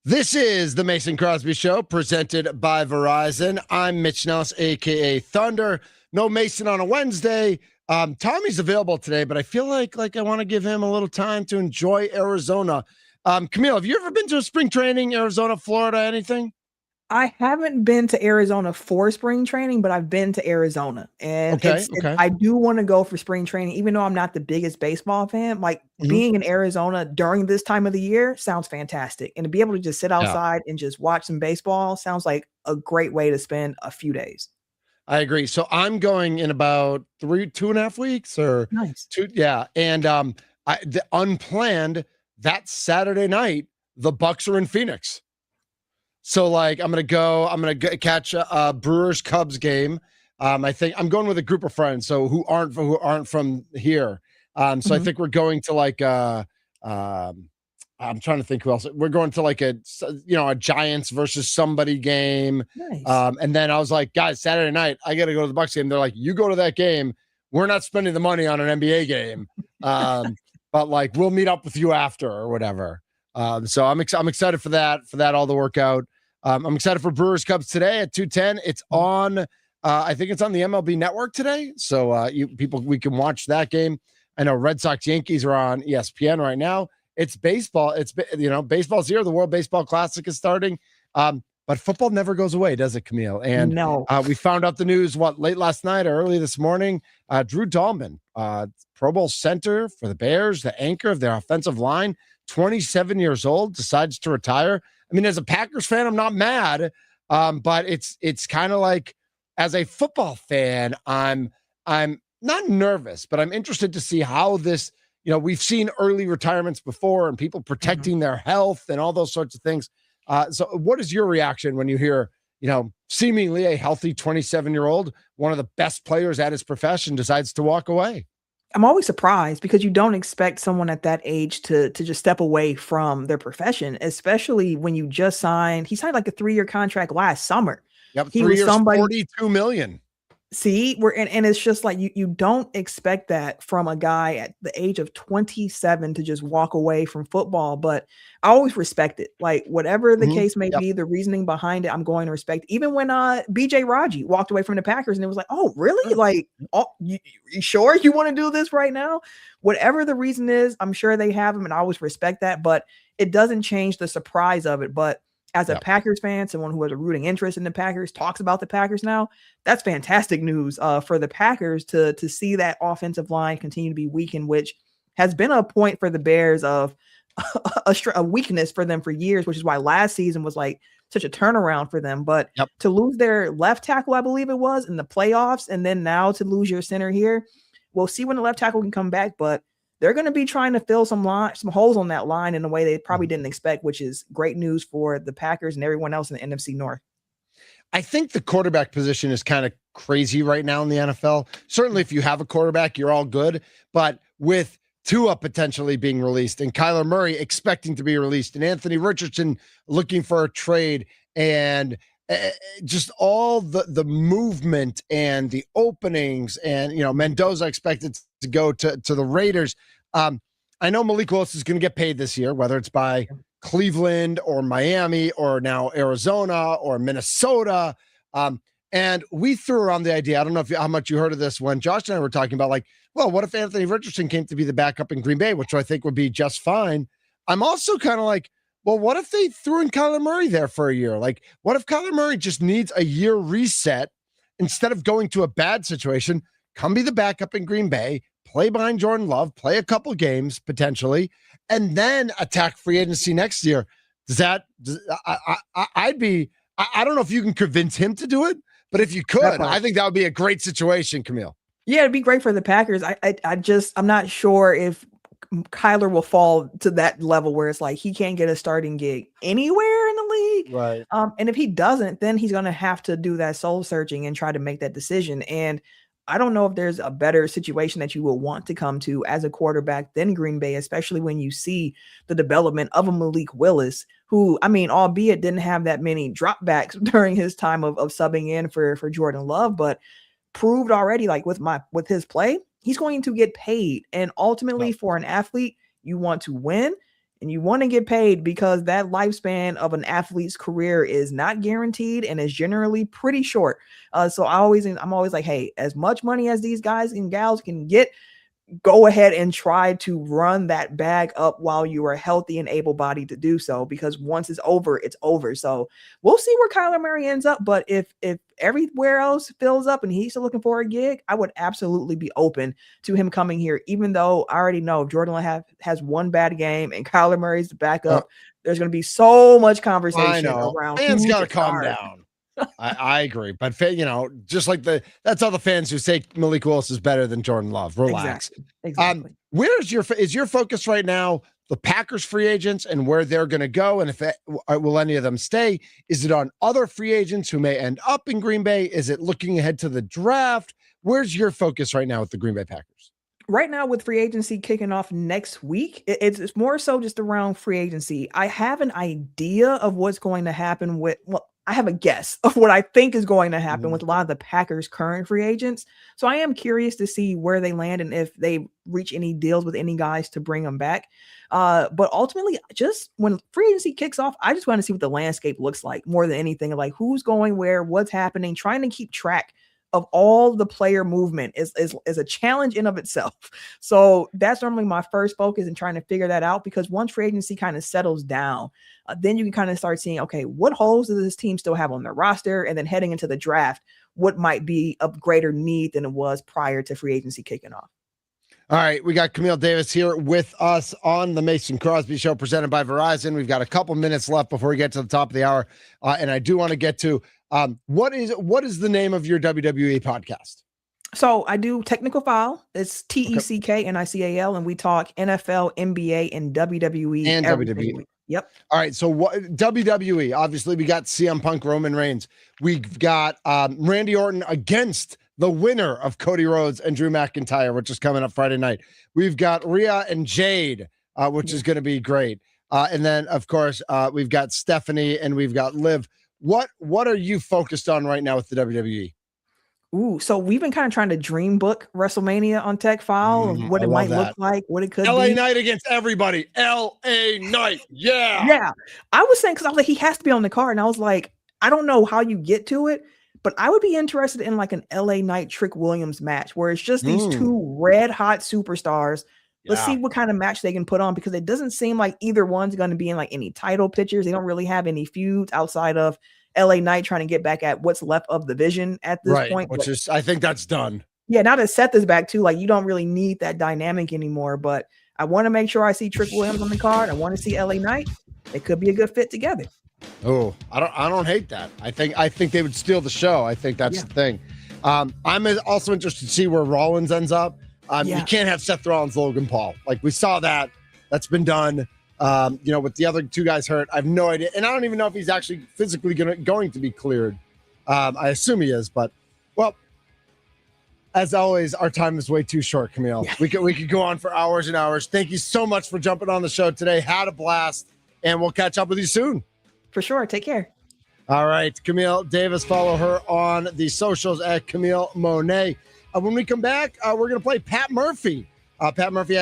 This is the Mason Crosby Show, presented by Verizon. I'm Mitch Nellis, a.k.a. Thunder. No Mason on a Wednesday. Tommy's available today, but I feel like I want to give him a little time to enjoy Arizona. Camille, have you ever been to a spring training, Arizona, Florida, anything? I haven't been to Arizona for spring training, but I've been to Arizona, and I do want to go for spring training, even though I'm not the biggest baseball fan. Like being in Arizona during this time of the year sounds fantastic, and to be able to just sit outside and just watch some baseball sounds like a great way to spend a few days. I agree. So I'm going in about 2.5 weeks or nice. And the unplanned that Saturday night, the Bucks are in Phoenix. So I'm gonna catch a Brewers Cubs game. I think I'm going with a group of friends, so who aren't from here. I think we're going to I'm trying to think who else. We're going to a Giants versus somebody game. Nice. And then I was like, guys, Saturday night, I got to go to the Bucks game. They're like, you go to that game. We're not spending the money on an NBA game. But we'll meet up with you after or whatever. So I'm excited for that all the workout. I'm excited for Brewers Cubs today at 2:10. It's on, I think it's on the MLB Network today. So we can watch that game. I know Red Sox Yankees are on ESPN right now. It's baseball. Baseball's here. The World Baseball Classic is starting. But football never goes away, does it, Camille? And no. We found out the news, late last night or early this morning. Drew Dahlman, Pro Bowl center for the Bears, the anchor of their offensive line, 27 years old, decides to retire. I mean, as a Packers fan, I'm not mad, but it's kind of like, as a football fan, I'm not nervous, but I'm interested to see how this. We've seen early retirements before and people protecting their health and all those sorts of things. So what is your reaction when you hear, seemingly a healthy 27-year-old, one of the best players at his profession, decides to walk away? I'm always surprised because you don't expect someone at that age to just step away from their profession, especially when he signed like a 3-year contract last summer. Yep, 3 years, $42 million. See, and it's just like you don't expect that from a guy at the age of 27 to just walk away from football. But I always respect it. Like whatever the case may be, the reasoning behind it, I'm going to respect. Even when BJ Raji walked away from the Packers and it was like, oh, really? Like, you sure you want to do this right now? Whatever the reason is, I'm sure they have him, and I always respect that. But it doesn't change the surprise of it. But as a Packers fan, someone who has a rooting interest in the Packers, talks about the Packers now, that's fantastic news for the Packers to see that offensive line continue to be weakened, which has been a point for the Bears of a weakness for them for years, which is why last season was like such a turnaround for them. But to lose their left tackle, I believe it was, in the playoffs, and then now to lose your center here, we'll see when the left tackle can come back, but they're going to be trying to fill some holes on that line in a way they probably didn't expect, which is great news for the Packers and everyone else in the NFC North. I think the quarterback position is kind of crazy right now in the NFL. Certainly, if you have a quarterback, you're all good. But with Tua potentially being released and Kyler Murray expecting to be released and Anthony Richardson looking for a trade and just all the movement and the openings and, Mendoza expected to go to the Raiders. I know Malik Willis is going to get paid this year, whether it's by Cleveland or Miami or now Arizona or Minnesota. And we threw around the idea. I don't know how much you heard of this when Josh and I were talking about what if Anthony Richardson came to be the backup in Green Bay, which I think would be just fine. I'm also kind of like, well, what if they threw in Kyler Murray there for a year? Like, what if Kyler Murray just needs a year reset instead of going to a bad situation? Come be the backup in Green Bay, play behind Jordan Love, play a couple games potentially, and then attack free agency next year. I don't know if you can convince him to do it, but if you could, I think that would be a great situation, Camille. Yeah, it'd be great for the Packers. I'm not sure if Kyler will fall to that level where it's like he can't get a starting gig anywhere in the league. Right. And if he doesn't, then he's going to have to do that soul searching and try to make that decision. And I don't know if there's a better situation that you will want to come to as a quarterback than Green Bay, especially when you see the development of a Malik Willis, who, albeit didn't have that many dropbacks during his time of subbing in for Jordan Love, but proved already, with his play, he's going to get paid. And ultimately, for an athlete, you want to win. and you want to get paid because that lifespan of an athlete's career is not guaranteed and is generally pretty short. So I'm always like, hey, as much money as these guys and gals can get, go ahead and try to run that bag up while you are healthy and able-bodied to do so, because once it's over, it's over. So we'll see where Kyler Murray ends up. But if everywhere else fills up and he's still looking for a gig, I would absolutely be open to him coming here, even though I already know if Jordan Love has one bad game and Kyler Murray's the backup, there's going to be so much conversation around fans who got to to calm start. down. I agree, but just like that's all the fans who say Malik Willis is better than Jordan Love. Relax. Exactly. Where's is your focus right now? The Packers free agents and where they're going to go, and if will any of them stay? Is it on other free agents who may end up in Green Bay? Is it looking ahead to the draft? Where's your focus right now with the Green Bay Packers? Right now, with free agency kicking off next week, it's more so just around free agency. I have an idea of what's going to happen with, I have a guess of what I think is going to happen with a lot of the Packers' current free agents. So I am curious to see where they land and if they reach any deals with any guys to bring them back. But ultimately, just when free agency kicks off, I just want to see what the landscape looks like more than anything, like who's going where, what's happening, trying to keep track of all the player movement is a challenge in of itself. So that's normally my first focus in trying to figure that out, because once free agency kind of settles down, then you can kind of start seeing, okay, what holes does this team still have on their roster? And then heading into the draft, what might be of greater need than it was prior to free agency kicking off. All right, we got Camille Davis here with us on the Mason Crosby Show, presented by Verizon. We've got a couple minutes left before we get to the top of the hour, and I do want to get to what is the name of your WWE podcast? So I do Technical File. It's TECKNICAL, and we talk NFL, NBA, and WWE and every WWE. week. Yep. All right. So what WWE? Obviously, we got CM Punk, Roman Reigns. We've got Randy Orton against the winner of Cody Rhodes and Drew McIntyre, which is coming up Friday night. We've got Rhea and Jade, which is going to be great. And then, of course, we've got Stephanie and we've got Liv. What are you focused on right now with the WWE? Ooh, so we've been kind of trying to dream book WrestleMania on Tech File of what it might look like, what it could LA be. Knight against everybody. LA Knight. Yeah. Yeah. I was saying, because I was like, he has to be on the card. And I was like, I don't know how you get to it, but I would be interested in like an LA Knight Trick Williams match where it's just these two red hot superstars. Let's see what kind of match they can put on, because it doesn't seem like either one's going to be in like any title pictures. They don't really have any feuds outside of LA Knight trying to get back at what's left of the Vision at this point. Which is, I think that's done. Yeah, now to set this back too, like you don't really need that dynamic anymore, but I want to make sure I see Trick Williams on the card. I want to see LA Knight. It could be a good fit together. Oh, I don't hate that. I think they would steal the show. I think that's the thing. I'm also interested to see where Rollins ends up. You can't have Seth Rollins, Logan Paul. Like we saw that. That's been done. With the other two guys hurt, I have no idea. And I don't even know if he's actually physically going to be cleared. I assume he is, but well, as always, our time is way too short, Camille. We could go on for hours and hours. Thank you so much for jumping on the show today. Had a blast, and we'll catch up with you soon. For sure. Take care. All right, Camille Davis. Follow her on the socials at Camille Monet. When we come back, we're going to play Pat Murphy. Pat Murphy,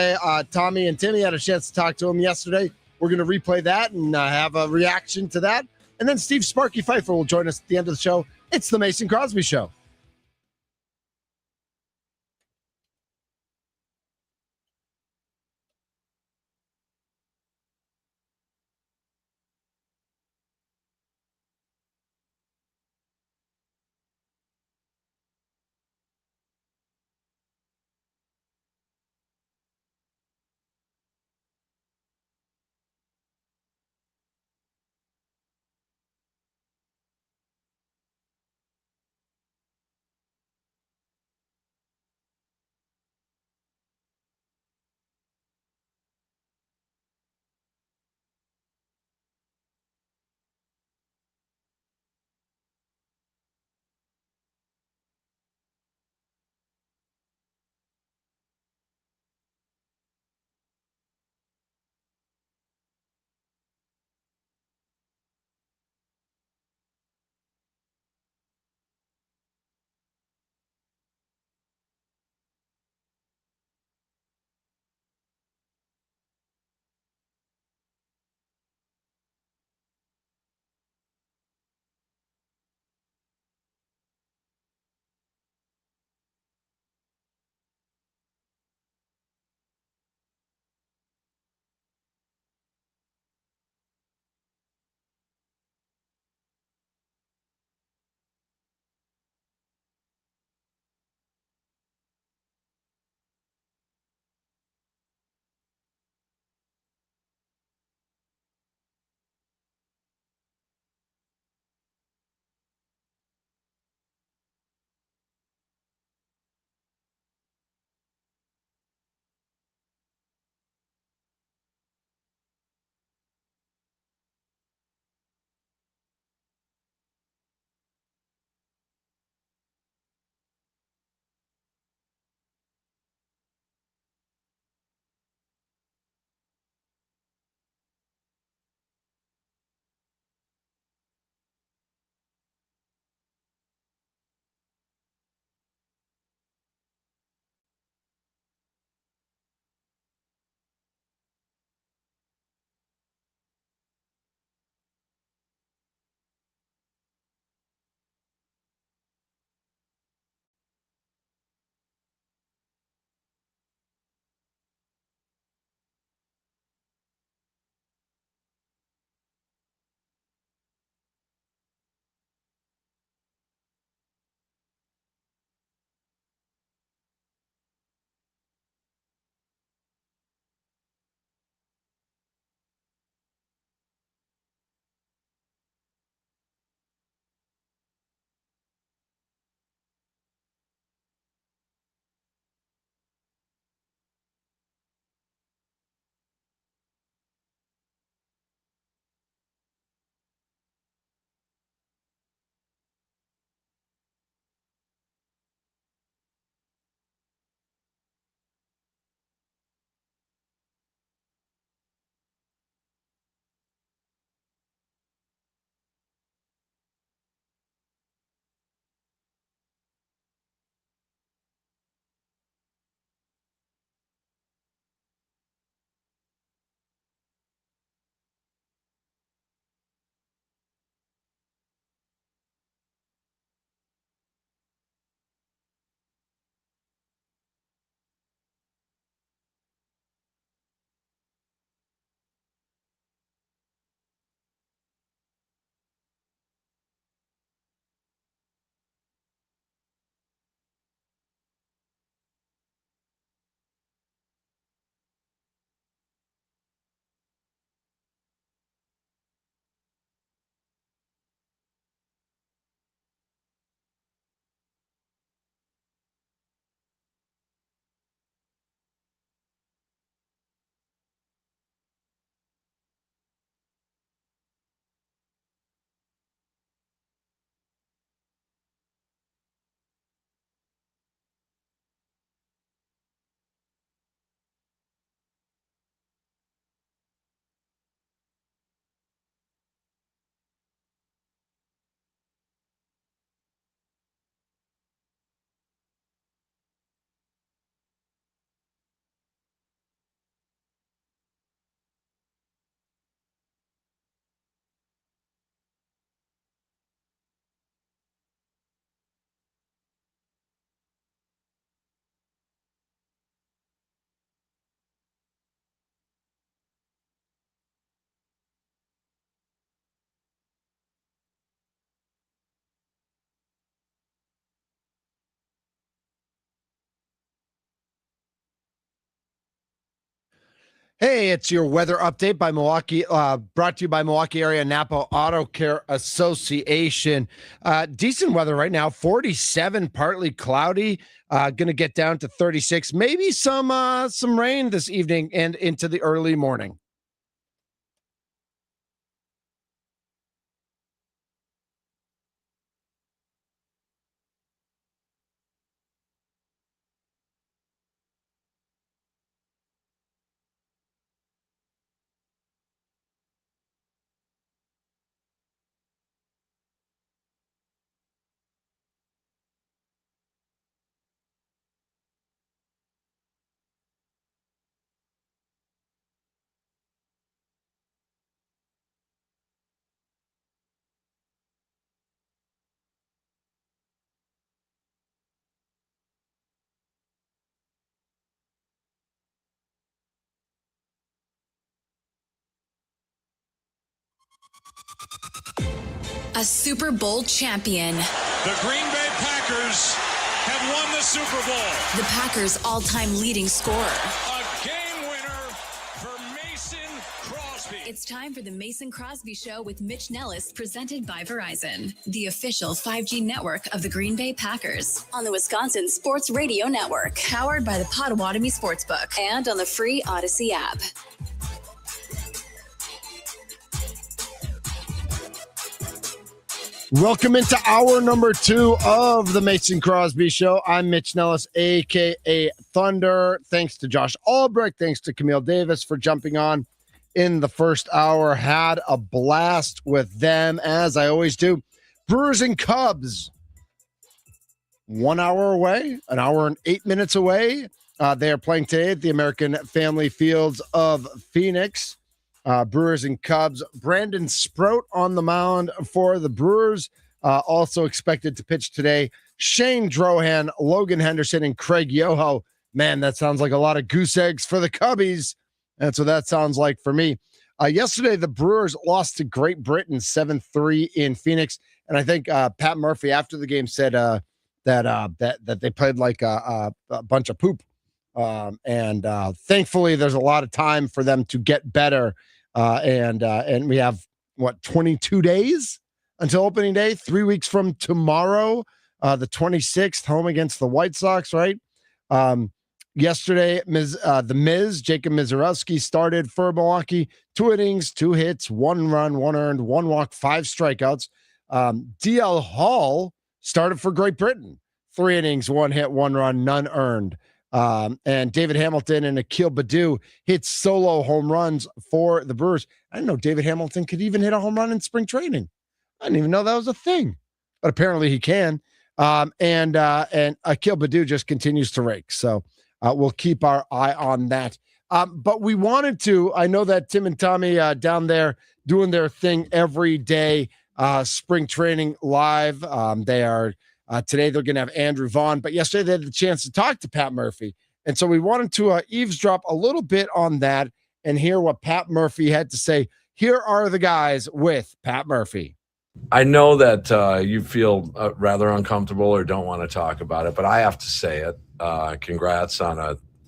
Tommy and Timmy had a chance to talk to him yesterday. We're going to replay that and have a reaction to that. And then Steve Sparky Pfeiffer will join us at the end of the show. It's the Mason Crosby Show. Hey, it's your weather update by Milwaukee, brought to you by Milwaukee Area Napa Auto Care Association. Decent weather right now, 47, partly cloudy, going to get down to 36, maybe some rain this evening and into the early morning. A Super Bowl champion. The Green Bay Packers have won the Super Bowl. The Packers' all-time leading scorer. A game winner for Mason Crosby. It's time for the Mason Crosby Show with Mitch Nellis, presented by Verizon, the official 5G network of the Green Bay Packers, on the Wisconsin Sports Radio Network, powered by the Potawatomi Sportsbook, and on the free Odyssey app. Welcome into hour number 2 of the Mason Crosby Show. I'm Mitch Nellis, a.k.a. Thunder. Thanks to Josh Albrecht. Thanks to Camille Davis for jumping on in the first hour. Had a blast with them, as I always do. Brewers and Cubs, 1 hour away, an hour and 8 minutes away. They are playing today at the American Family Fields of Phoenix. Brewers and Cubs. Brandon Sprout on the mound for the Brewers. Also expected to pitch today. Shane Drohan, Logan Henderson, and Craig Yoho. Man, that sounds like a lot of goose eggs for the Cubbies. That's what that sounds like for me. Yesterday, the Brewers lost to Great Britain 7-3 in Phoenix. And I think Pat Murphy after the game said that they played like a bunch of poop. And thankfully, there's a lot of time for them to get better. And we have 22 days until opening day, 3 weeks from tomorrow, the 26th, home against the White Sox, right? Yesterday, the Miz, Jacob Mizorowski, started for Milwaukee. 2 innings, 2 hits, 1 run, 1 earned, 1 walk, 5 strikeouts. DL Hall started for Great Britain. 3 innings, 1 hit, 1 run, none earned. And David Hamilton and Akil Baddoo hit solo home runs for the Brewers. I didn't know David Hamilton could even hit a home run in spring training. I didn't even know that was a thing, but apparently he can. And Akil Baddoo just continues to rake. So we'll keep our eye on that. But we wanted to, I know that Tim and Tommy down there doing their thing every day, spring training live. They are today they're going to have Andrew Vaughn, but yesterday they had the chance to talk to Pat Murphy. And so we wanted to eavesdrop a little bit on that and hear what Pat Murphy had to say. Here are the guys with Pat Murphy. I know that you feel rather uncomfortable or don't want to talk about it, but I have to say it. Congrats on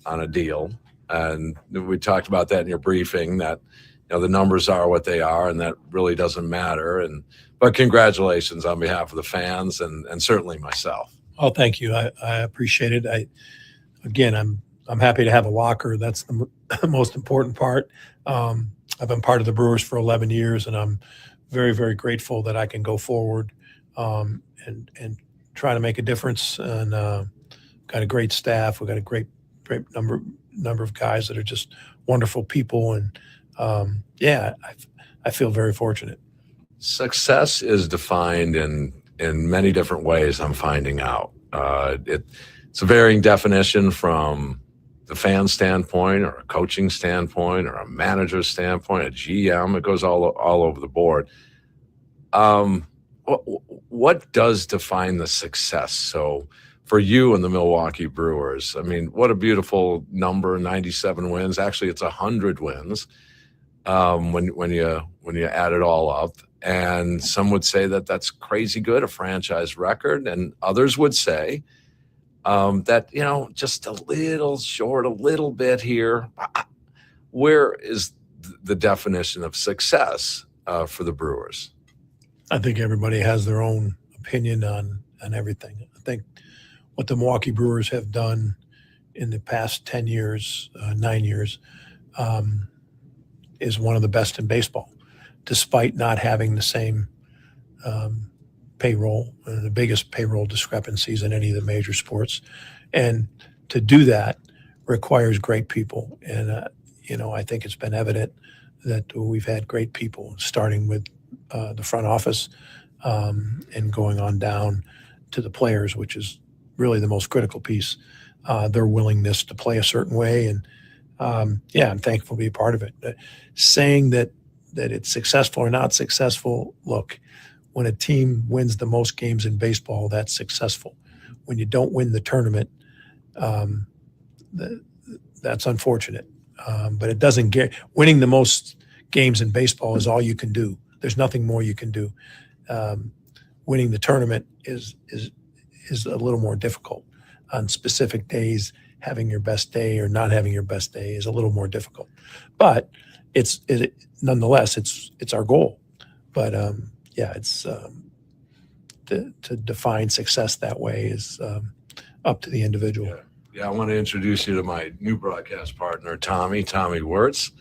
a deal. And we talked about that in your briefing, that the numbers are what they are, and that really doesn't matter. But congratulations on behalf of the fans and certainly myself. Oh, thank you. I appreciate it. I'm happy to have a locker. That's the most important part. I've been part of the Brewers for 11 years, and I'm very, very grateful that I can go forward and try to make a difference. And got a great staff. We've got a great number of guys that are just wonderful people. And I feel very fortunate. Success is defined in many different ways, I'm finding out. It's a varying definition from the fan standpoint or a coaching standpoint or a manager standpoint, a GM. It goes all over the board. What does define the success? So for you and the Milwaukee Brewers, I mean, what a beautiful number, 97 wins. Actually, it's 100 wins when you add it all up. And some would say that that's crazy good, a franchise record. And others would say that, just a little short, a little bit here. where is the definition of success for the Brewers? I think everybody has their own opinion on everything. I think what the Milwaukee Brewers have done in the past 10 years, 9 years, is one of the best in baseball, despite not having the same payroll, the biggest payroll discrepancies in any of the major sports. And to do that requires great people. And, I think it's been evident that we've had great people, starting with the front office and going on down to the players, which is really the most critical piece. Their willingness to play a certain way. And I'm thankful to be a part of it. Saying that it's successful or not successful, look, when a team wins the most games in baseball, that's successful. When you don't win the tournament, that's unfortunate. But it doesn't get winning the most games in baseball is all you can do. There's nothing more you can do. Winning the tournament is a little more difficult. On specific days, having your best day or not having your best day is a little more difficult. But nonetheless, it's our goal. But it's to define success that way is up to the individual. Yeah, I want to introduce you to my new broadcast partner, Tommy Wirtz.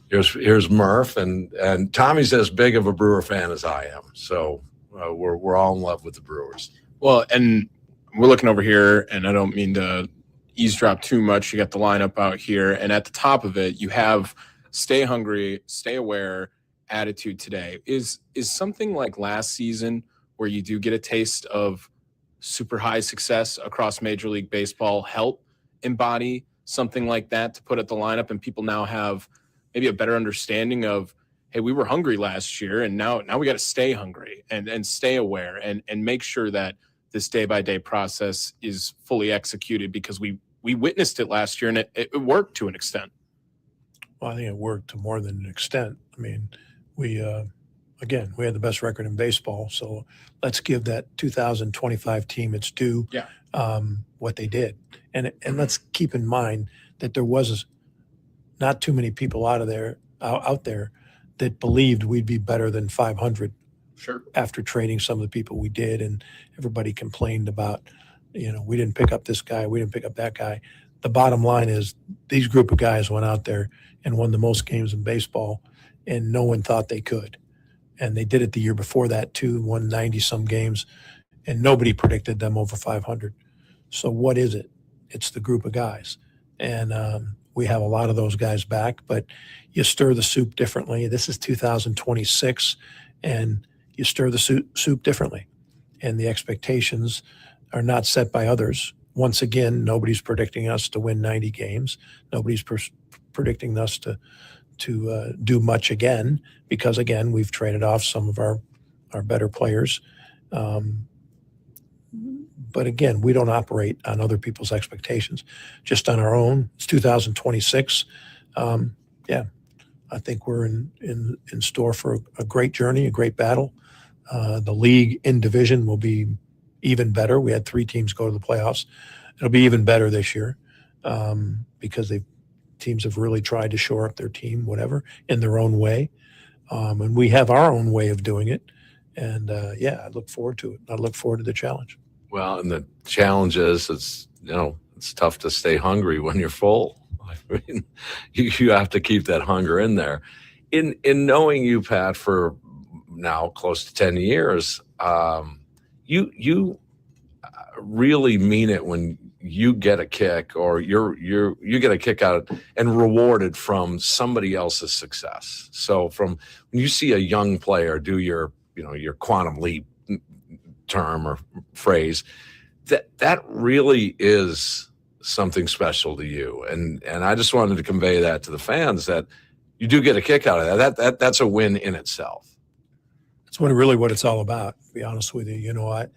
Here's Murph, and Tommy's as big of a Brewer fan as I am. So we're all in love with the Brewers. Well, and we're looking over here, and I don't mean to eavesdrop too much. You got the lineup out here, and at the top of it, you have stay hungry, stay aware attitude today. Is something like last season where you do get a taste of super high success across Major League Baseball help embody something like that to put at the lineup, and people now have maybe a better understanding of, hey, we were hungry last year, and now we got to stay hungry and stay aware and make sure that this day-by-day process is fully executed, because we witnessed it last year, and it worked to an extent. Well, I think it worked to more than an extent. I mean, we had the best record in baseball, so let's give that 2025 team its due. Yeah. What they did, and let's keep in mind that there was not too many people out there that believed we'd be better than 500. Sure. After trading some of the people we did, and everybody complained about, we didn't pick up this guy, we didn't pick up that guy. The bottom line is these group of guys went out there and won the most games in baseball, and no one thought they could. And they did it the year before that too, won 90-some games, and nobody predicted them over 500. So what is it? It's the group of guys. And we have a lot of those guys back, but you stir the soup differently. This is 2026, and you stir the soup differently. And the expectations are not set by others. Once again, nobody's predicting us to win 90 games. Nobody's predicting us to do much again, because again, we've traded off some of our better players. But again, we don't operate on other people's expectations, just on our own. It's 2026. I think we're in store for a great journey, a great battle. The league in division will be even better. We had 3 teams go to the playoffs. It'll be even better this year because teams have really tried to shore up their team, whatever, in their own way. And we have our own way of doing it. And I look forward to it. I look forward to the challenge. Well, and the challenge is it's tough to stay hungry when you're full. I mean, you have to keep that hunger in there. In knowing you, Pat, for now close to 10 years, you really mean it when you get a kick, or you get a kick out and rewarded from somebody else's success. So from when you see a young player do your quantum leap term or phrase, that really is something special to you. And I just wanted to convey that to the fans, that you do get a kick out of that. That's a win in itself. That's what it's all about, to be honest with you.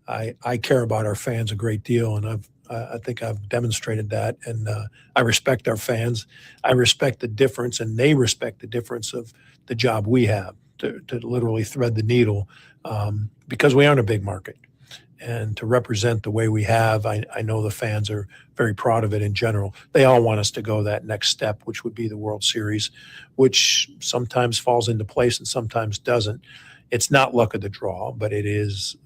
I care about our fans a great deal, and I think I've demonstrated that. And I respect our fans. I respect the difference, and they respect the difference of the job we have to literally thread the needle, because we aren't a big market. and to represent the way we have. I know the fans are very proud of it in general. They all want us to go that next step, which would be the World Series, which sometimes falls into place and sometimes doesn't. It's not luck of the draw, but it is,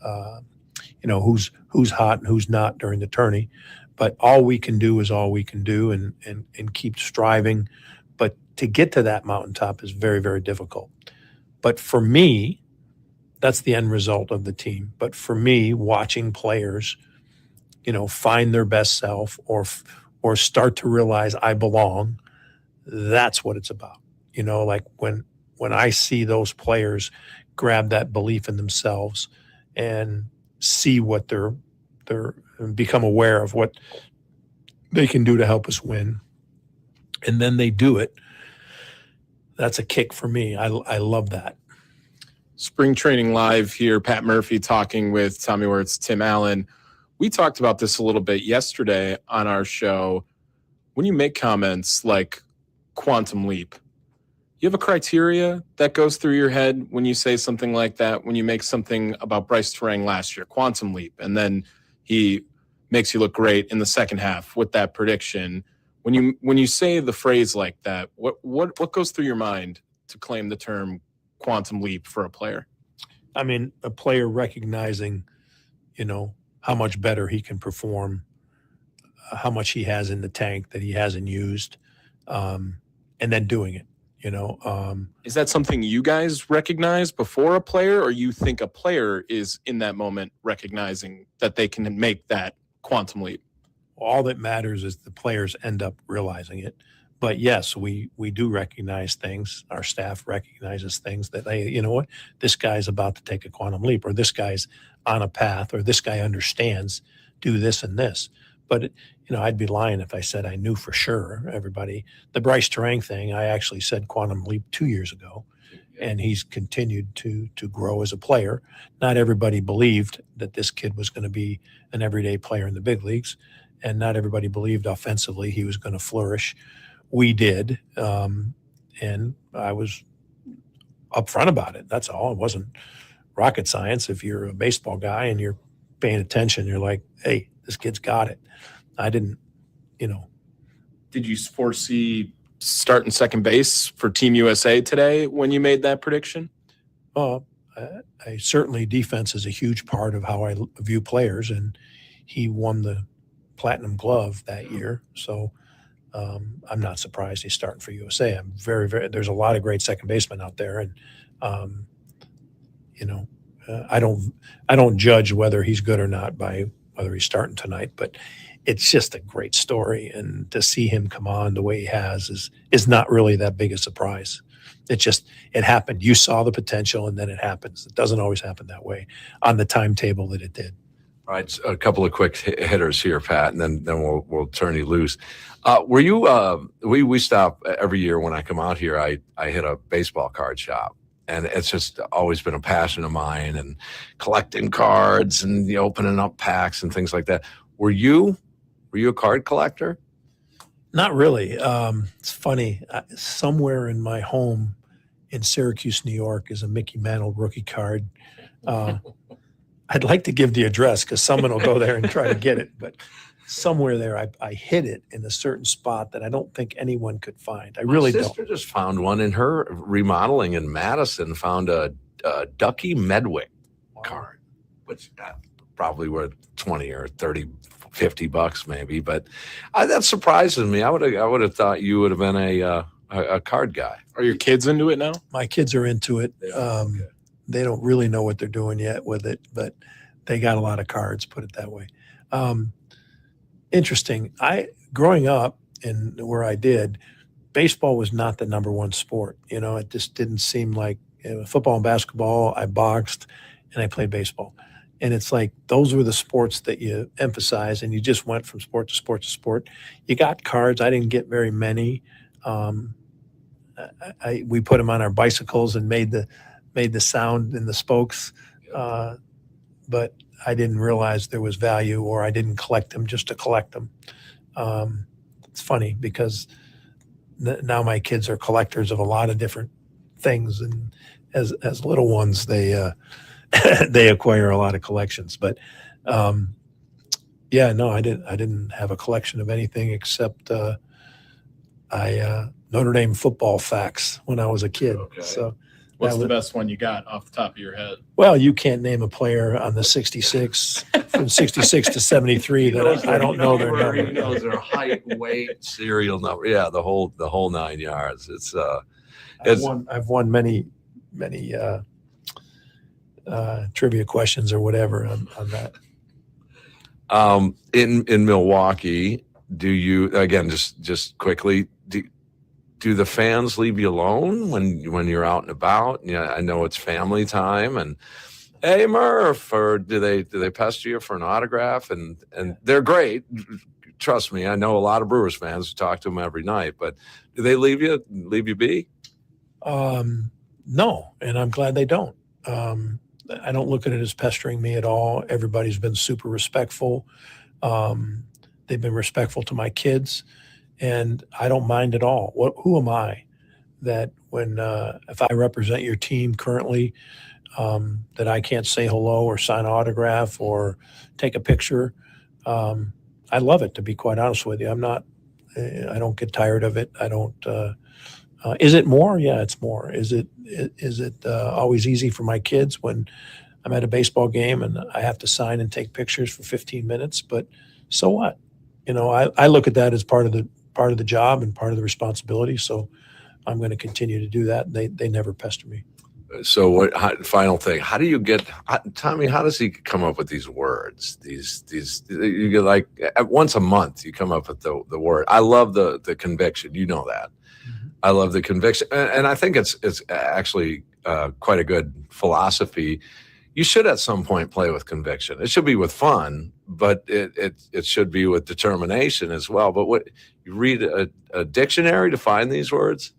who's hot and who's not during the tourney. But all we can do is all we can do, and keep striving. But to get to that mountaintop is very, very difficult. But for me, that's the end result of the team. But for me, watching players, find their best self or start to realize I belong, that's what it's about. Like when I see those players grab that belief in themselves and see what they're become aware of what they can do to help us win, and then they do it, that's a kick for me. I love that. Spring Training Live here. Pat Murphy talking with Tommy Wirtz, Tim Allen. We talked about this a little bit yesterday on our show. When you make comments like quantum leap, you have a criteria that goes through your head when you say something like that, when you make something about Bryce Terang last year, quantum leap, and then he makes you look great in the second half with that prediction. When you say the phrase like that, what goes through your mind to claim the term quantum leap for a player? I mean, a player recognizing, how much better he can perform, how much he has in the tank that he hasn't used, and then doing it. Is that something you guys recognize before a player, or you think a player is in that moment recognizing that they can make that quantum leap? All that matters is the players end up realizing it. But yes, we do recognize things. Our staff recognizes things that, hey, you know what, this guy's about to take a quantum leap, or this guy's on a path, or this guy understands, do this and this. But, I'd be lying if I said I knew for sure everybody. The Bryce Terang thing, I actually said quantum leap 2 years ago, and he's continued to grow as a player. Not everybody believed that this kid was going to be an everyday player in the big leagues, and not everybody believed offensively he was going to flourish. We did, and I was upfront about it. That's all. It wasn't rocket science. If you're a baseball guy and you're paying attention, you're like, hey, this kid's got it. I didn't, Did you foresee starting second base for Team USA today when you made that prediction? I certainly, defense is a huge part of how I view players, and he won the Platinum Glove that year. So I'm not surprised he's starting for USA. I'm very, very, there's a lot of great second basemen out there. And, I don't judge whether he's good or not by whether he's starting tonight, but it's just a great story. And to see him come on the way he has is not really that big a surprise. It happened. You saw the potential, and then it happens. It doesn't always happen that way on the timetable that it did. All right, a couple of quick hitters here, Pat, and then we'll turn you loose. Were you? We stop every year when I come out here. I hit a baseball card shop, and it's just always been a passion of mine, and collecting cards and opening up packs and things like that. Were you a card collector? Not really. It's funny. Somewhere in my home in Syracuse, New York, is a Mickey Mantle rookie card. I'd like to give the address because someone will go there and try to get it. But somewhere there, I hid it in a certain spot that I don't think anyone could find. I really don't. My sister just found one in her remodeling in Madison, found a Ducky Medwick card, which probably worth 20 or 30, $50 maybe. But that surprises me. I would have thought you would have been a card guy. Are your kids into it now? My kids are into it. Okay. They don't really know what they're doing yet with it, but they got a lot of cards, put it that way. Interesting. Growing up and where I did, baseball was not the number one sport. It just didn't seem like football and basketball. I boxed and I played baseball. And it's like those were the sports that you emphasize, and you just went from sport to sport to sport. You got cards. I didn't get very many. We put them on our bicycles and made the sound in the spokes, but I didn't realize there was value, or I didn't collect them just to collect them. It's funny because now my kids are collectors of a lot of different things, and as little ones, they they acquire a lot of collections. But yeah, no, I didn't have a collection of anything except Notre Dame football facts when I was a kid. Okay. So What's the best one you got off the top of your head? well, you can't name a player on the 66 from 66 to 73 that I don't know their number. He knows their height, weight, serial number. Yeah, the whole 9 yards. It's I've won many trivia questions or whatever on that. In Milwaukee, do you, again, just quickly, do the fans leave you alone when you're out and about? Yeah, I know it's family time, and hey Murph, or do they pester you for an autograph? And they're great. Trust me, I know a lot of Brewers fans who talk to them every night, but do they leave you be? No, and I'm glad they don't. I don't look at it as pestering me at all. Everybody's been super respectful. They've been respectful to my kids, and I don't mind at all. Who am I that when if I represent your team currently, that I can't say hello or sign an autograph or take a picture? I love it, to be quite honest with you. I don't get tired of it. I don't. Is it more? Yeah, it's more. Is it always easy for my kids when I'm at a baseball game and I have to sign and take pictures for 15 minutes? But so what? I look at that as part of the job and part of the responsibility. So I'm going to continue to do that. They never pester me. So final thing, how do you get, Tommy, how does he come up with these words? These you get like once a month you come up with the word. I love the conviction. You know that. Mm-hmm. I love the conviction. And I think it's actually quite a good philosophy. You should at some point play with conviction. It should be with fun, but it should be with determination as well. But what, you read a dictionary to find these words?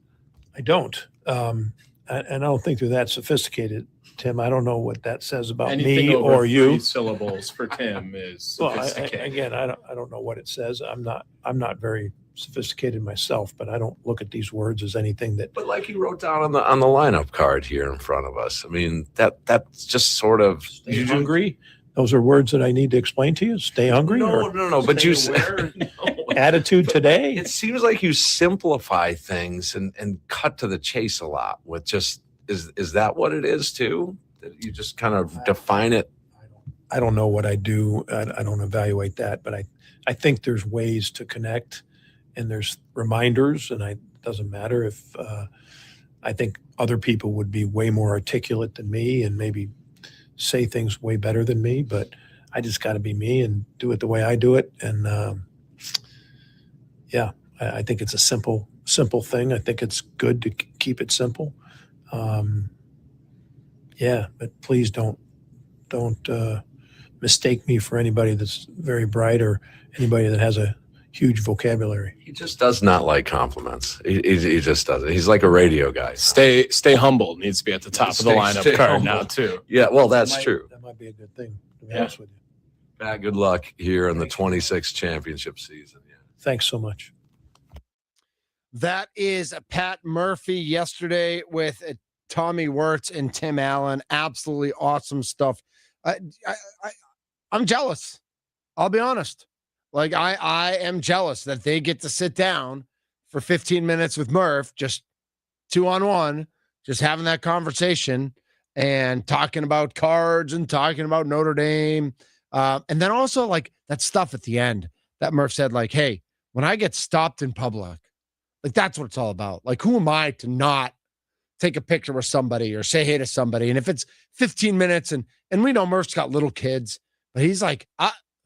I don't. And I don't think they're that sophisticated, Tim. I don't know what that says about Anything me over or you. 3 syllables for Tim is sophisticated. Again, I don't know what it says. I'm not very sophisticated myself, but I don't look at these words as anything that. But like you wrote down on the lineup card here in front of us. I mean, that's just sort of. Stay hungry. Those are words that I need to explain to you. Stay hungry. No. But you attitude today. It seems like you simplify things and cut to the chase a lot. With just is that what it is too? That you just kind of define it. I don't know what I do. I don't evaluate that, but I think there's ways to connect, and there's reminders, and it doesn't matter if I think other people would be way more articulate than me and maybe say things way better than me, but I just got to be me and do it the way I do it. And yeah, I think it's a simple thing. I think it's good to keep it simple. Yeah, but please don't mistake me for anybody that's very bright or anybody that has a huge vocabulary. He just does not like compliments. He just doesn't. He's like a radio guy. Stay humble needs to be at the top of the lineup card now too. Yeah, well, that's true. That might be a good thing, to be honest with you. Pat, good luck here in the 26th championship season. Yeah. Thanks so much. That is Pat Murphy yesterday with Tommy Wirtz and Tim Allen. Absolutely awesome stuff. I'm jealous. I'll be honest. Like I am jealous that they get to sit down for 15 minutes with Murph, just 2-on-1, just having that conversation and talking about cards and talking about Notre Dame. And then also like that stuff at the end that Murph said, like, hey, when I get stopped in public, like that's what it's all about. Like, who am I to not take a picture with somebody or say hey to somebody? And if it's 15 minutes and we know Murph's got little kids, but he's like,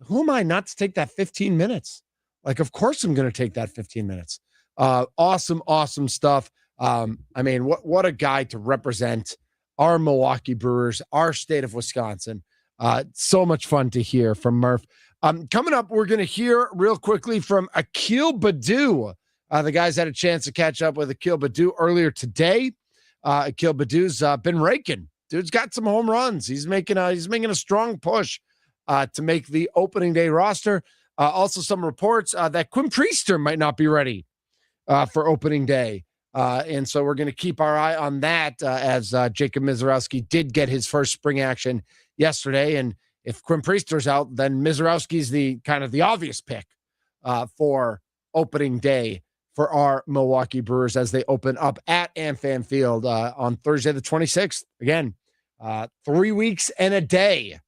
who am I not to take that 15 minutes? Like, of course I'm going to take that 15 minutes. Awesome stuff. I mean, what a guy to represent our Milwaukee Brewers, our state of Wisconsin. So much fun to hear from Murph. Coming up, we're going to hear real quickly from Akil Baddoo. The guys had a chance to catch up with Akil Baddoo earlier today. Akil Baddoo's been raking. Dude's got some home runs. He's making a strong push to make the opening day roster. Also some reports that Quinn Priester might not be ready for opening day. And so we're going to keep our eye on that as Jacob Mizorowski did get his first spring action yesterday. And if Quinn Priester's out, then Mizorowski's the kind of the obvious pick for opening day for our Milwaukee Brewers as they open up at AmFam Field on Thursday, the 26th. Again, 3 weeks and a day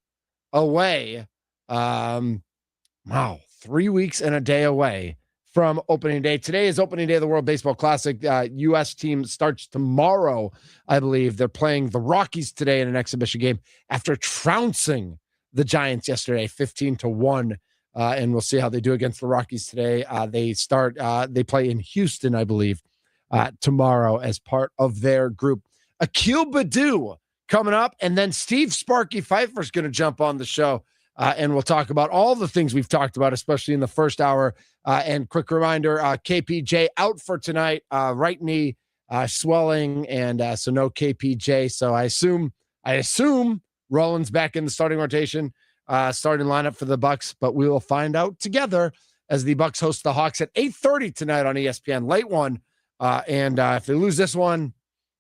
away. Wow, 3 weeks and a day away from opening day. Today is opening day of the World Baseball Classic. U.S. team starts tomorrow, I believe. They're playing the Rockies today in an exhibition game after trouncing the Giants yesterday, 15-1. And we'll see how they do against the Rockies today. They play in Houston, I believe, tomorrow as part of their group. Akil Baddoo coming up, and then Steve Sparky Pfeiffer is going to jump on the show. And we'll talk about all the things we've talked about, especially in the first hour. And quick reminder, KPJ out for tonight, right knee swelling, and so no KPJ. So I assume Rollins back in the starting rotation, starting lineup for the Bucks, but we will find out together as the Bucks host the Hawks at 8:30 tonight on ESPN, late one. And if they lose this one,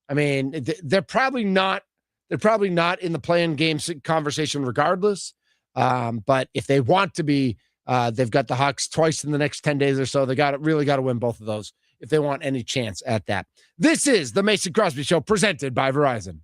I mean, they're probably not in the play-in games conversation regardless. But if they want to be, they've got the Hawks twice in the next 10 days or so. They really got to win both of those if they want any chance at that. This is the Mason Crosby Show presented by Verizon.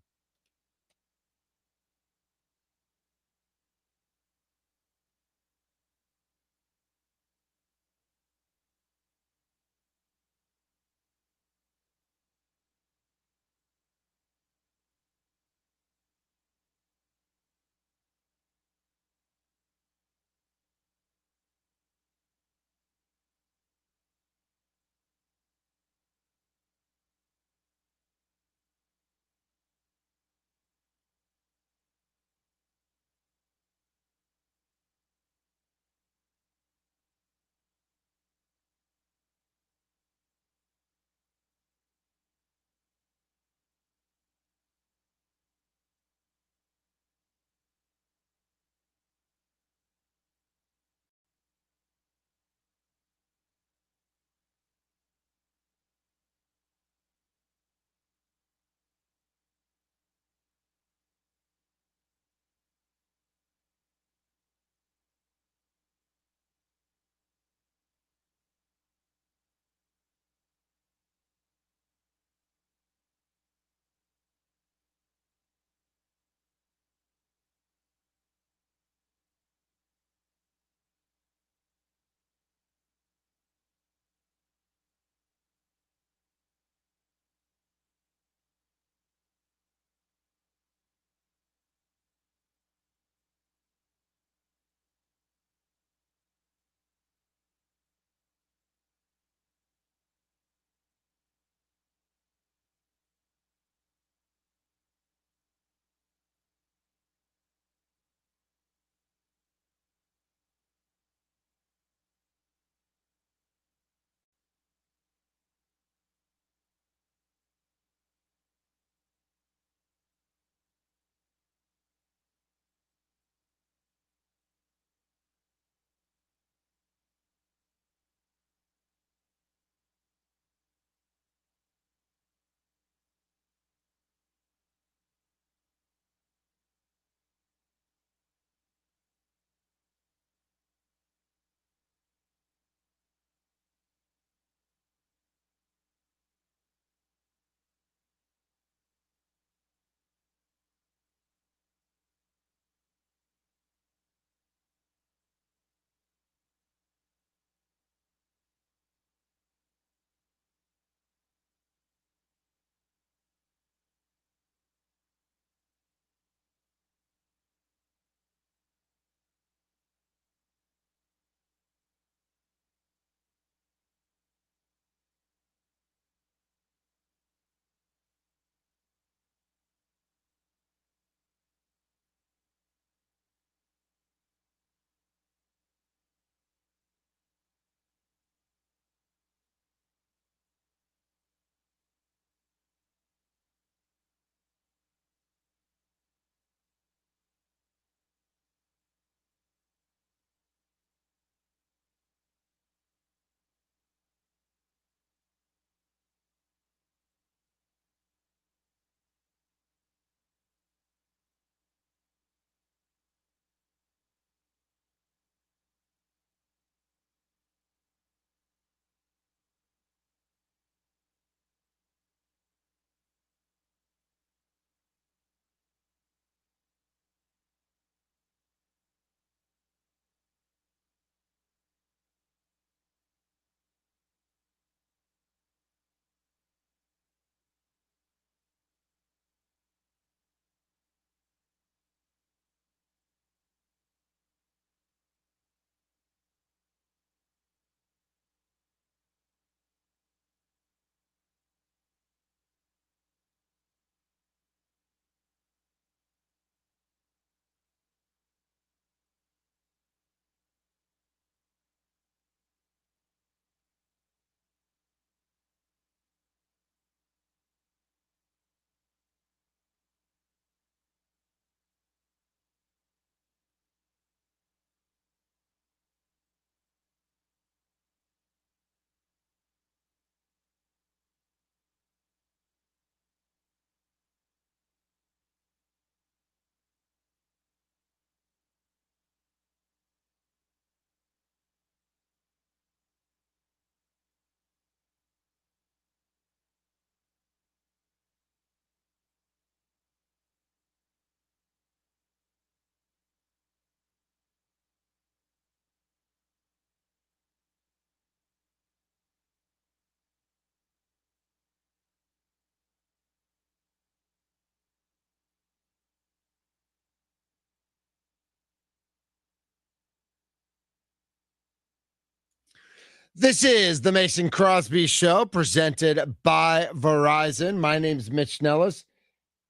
This is the Mason Crosby Show presented by Verizon. My name's Mitch Nellis,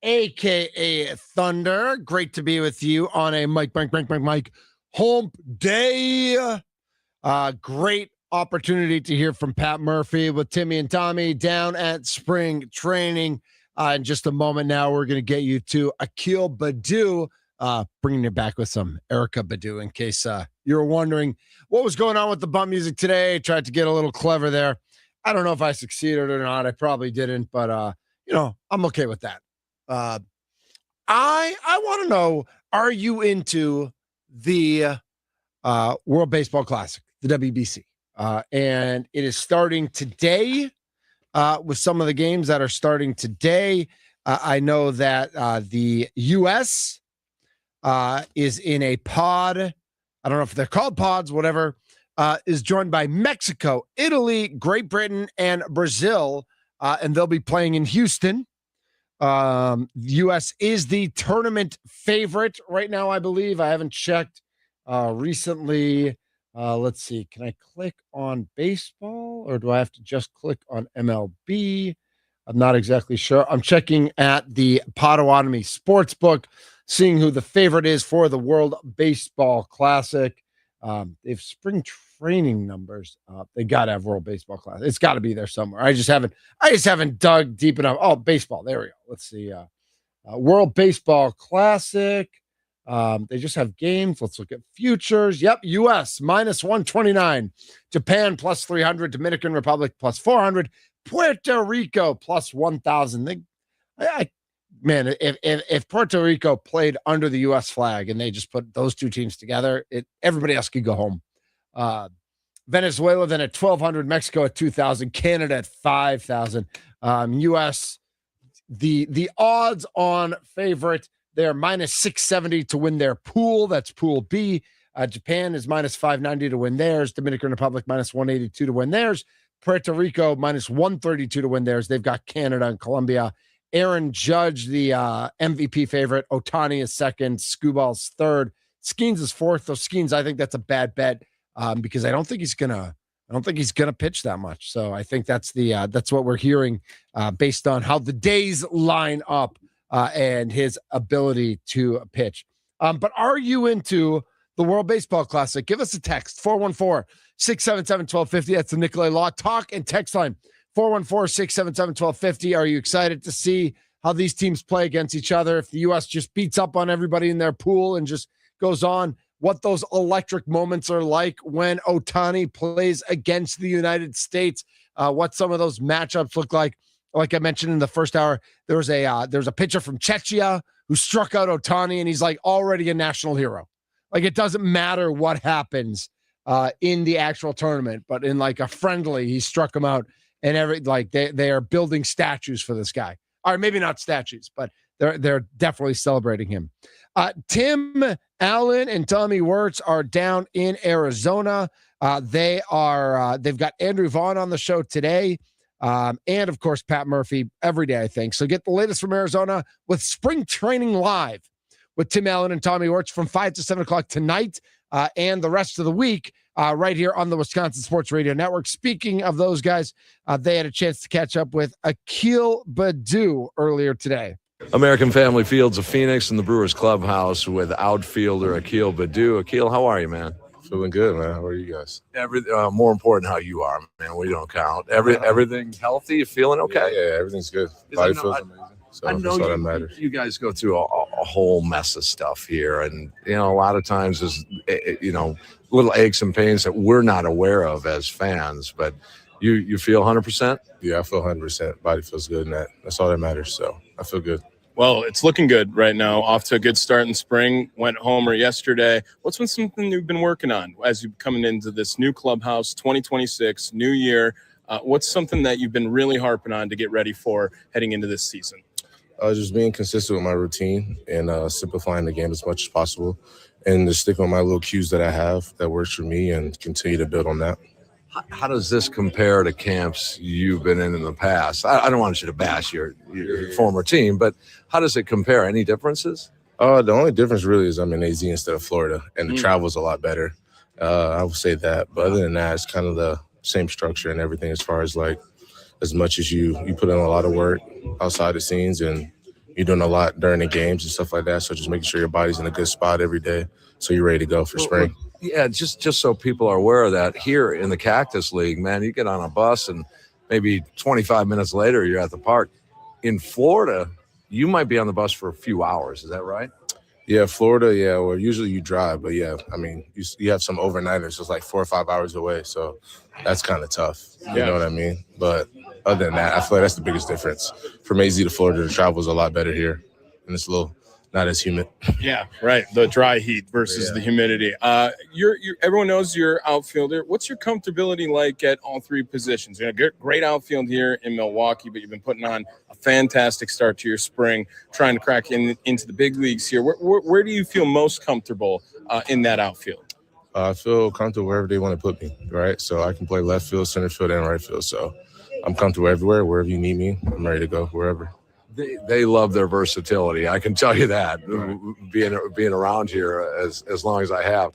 a.k.a. Thunder. Great to be with you on a Mike Hump Day. Great opportunity to hear from Pat Murphy with Timmy and Tommy down at spring training. In just a moment now, we're going to get you to Akil Badu, bringing you back with some Erykah Badu in case you were wondering what was going on with the bump music today. Tried to get a little clever there. I don't know if I succeeded or not. I probably didn't, but I'm okay with that. I want to know, are you into the World Baseball Classic, the WBC? And it is starting today with some of the games that are starting today. I know that the U.S. Is in a pod. I don't know if they're called pods, whatever, is joined by Mexico, Italy, Great Britain, and Brazil. And they'll be playing in Houston. The U.S. is the tournament favorite right now, I believe. I haven't checked recently. Let's see. Can I click on baseball or do I have to just click on MLB? I'm not exactly sure. I'm checking at the Potawatomi Sportsbook, seeing who the favorite is for the World Baseball Classic. They have spring training numbers. They got to have World Baseball Classic. It's got to be there somewhere. I just haven't dug deep enough. Oh, baseball. There we go. Let's see. World Baseball Classic. They just have games. Let's look at futures. Yep. U.S. minus 129. Japan plus 300. Dominican Republic plus 400. Puerto Rico plus 1,000. Man, if Puerto Rico played under the U.S. flag and they just put those two teams together, everybody else could go home. Venezuela then at 1,200, Mexico at 2,000, Canada at 5,000. U.S. the odds on favorite, they're minus 670 to win their pool. That's Pool B. Japan is minus 590 to win theirs. Dominican Republic minus 182 to win theirs. Puerto Rico minus 132 to win theirs. They've got Canada and Colombia. Aaron Judge, the MVP favorite. Ohtani is second. Skubal third. Skeens is fourth. Though Skeens, I think that's a bad bet because I don't think he's gonna pitch that much. So I think that's what we're hearing based on how the days line up and his ability to pitch. But are you into the World Baseball Classic? Give us a text 414-677-1250. That's the Nicolay Law Talk and text line. 414-677-1250. Are you excited to see how these teams play against each other? If the U.S. just beats up on everybody in their pool and just goes on, what those electric moments are like when Ohtani plays against the United States, what some of those matchups look like. Like I mentioned in the first hour, there's a pitcher from Czechia who struck out Ohtani, and he's like already a national hero. Like it doesn't matter what happens in the actual tournament, but in like a friendly, he struck him out. And they are building statues for this guy. Or maybe not statues, but they're definitely celebrating him. Tim Allen and Tommy Wirtz are down in Arizona. They've got Andrew Vaughn on the show today. And of course, Pat Murphy every day, I think. So get the latest from Arizona with spring training live with Tim Allen and Tommy Wirtz from 5 to 7 o'clock tonight and the rest of the week. Right here on the Wisconsin Sports Radio Network. Speaking of those guys, they had a chance to catch up with Akil Badu earlier today. American Family Fields of Phoenix in the Brewers clubhouse with outfielder Akil Badu. Akil, how are you, man? Feeling good, man. How are you guys? More important how you are, man. We don't count. Everything healthy? You feeling okay? Yeah, everything's good. Body feels amazing. So I know that matters. You guys go through a whole mess of stuff here, and a lot of times there's little aches and pains that we're not aware of as fans. But you feel 100%? Yeah, I feel 100%. Body feels good, and that's all that matters. So I feel good. Well, it's looking good right now. Off to a good start in spring. Went homer yesterday. What's been something you've been working on as you're coming into this new clubhouse, 2026, new year? What's something that you've been really harping on to get ready for heading into this season? Just being consistent with my routine and simplifying the game as much as possible, and just sticking with my little cues that I have that works for me and continue to build on that. How does this compare to camps you've been in the past? I don't want you to bash your former team, but how does it compare? Any differences? The only difference really is I'm in AZ instead of Florida, and the travel is a lot better. I would say that. But other than that, it's kind of the same structure and everything as far as like as much as you put in a lot of work outside the scenes and you're doing a lot during the games and stuff like that. So just making sure your body's in a good spot every day so you're ready to go for spring. Yeah, just so people are aware of that, here in the Cactus League, man, you get on a bus and maybe 25 minutes later you're at the park. In Florida, you might be on the bus for a few hours. Is that right? Yeah, Florida, yeah, well, usually you drive. But, yeah, I mean, you have some overnighters. So it's like 4 or 5 hours away. So that's kind of tough. You know what I mean? But other than that, I feel like that's the biggest difference. From AZ to Florida, the travel is a lot better here. And it's a little not as humid. Yeah, right. The dry heat versus the humidity. You're everyone knows you're outfielder. What's your comfortability like at all three positions? You know, great outfield here in Milwaukee, but you've been putting on a fantastic start to your spring, trying to crack into the big leagues here. Where do you feel most comfortable in that outfield? I feel comfortable wherever they want to put me, right? So I can play left field, center field, and right field. So I'm comfortable everywhere. Wherever you need me, I'm ready to go wherever. They love their versatility. I can tell you that, being around here as long as I have.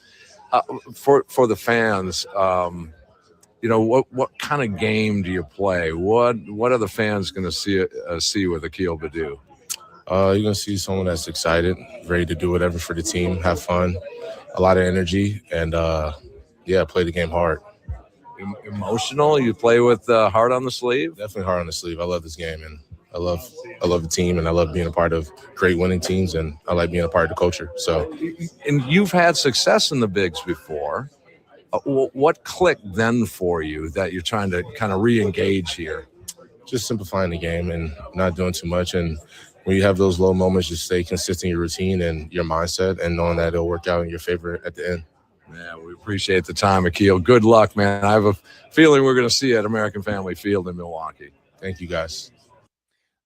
For the fans, you know, what kind of game do you play? What are the fans going to see with Akil Baddoo? You're going to see someone that's excited, ready to do whatever for the team, have fun, a lot of energy, and, play the game hard. Emotional? You play with heart on the sleeve? Definitely heart on the sleeve. I love this game, and I love the team, and I love being a part of great winning teams, and I like being a part of the culture. So, and you've had success in the bigs before. What clicked then for you that you're trying to kind of re-engage here? Just simplifying the game and not doing too much. And when you have those low moments, just stay consistent in your routine and your mindset, and knowing that it'll work out in your favor at the end. Yeah, we appreciate the time, Akil. Good luck, man. I have a feeling we're going to see you at American Family Field in Milwaukee. Thank you, guys.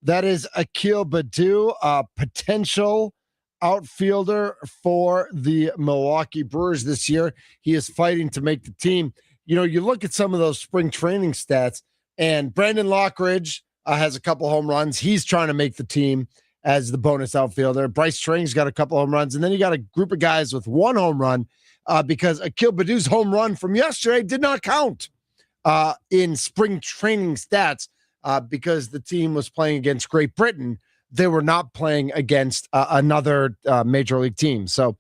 That is Akil Baddoo, a potential outfielder for the Milwaukee Brewers this year. He is fighting to make the team. You know, you look at some of those spring training stats, and Brandon Lockridge has a couple home runs. He's trying to make the team as the bonus outfielder. Bryce String's got a couple home runs, and then you got a group of guys with one home run because Akil Baddoo's home run from yesterday did not count in spring training stats. Because the team was playing against Great Britain, they were not playing against another major league team. So,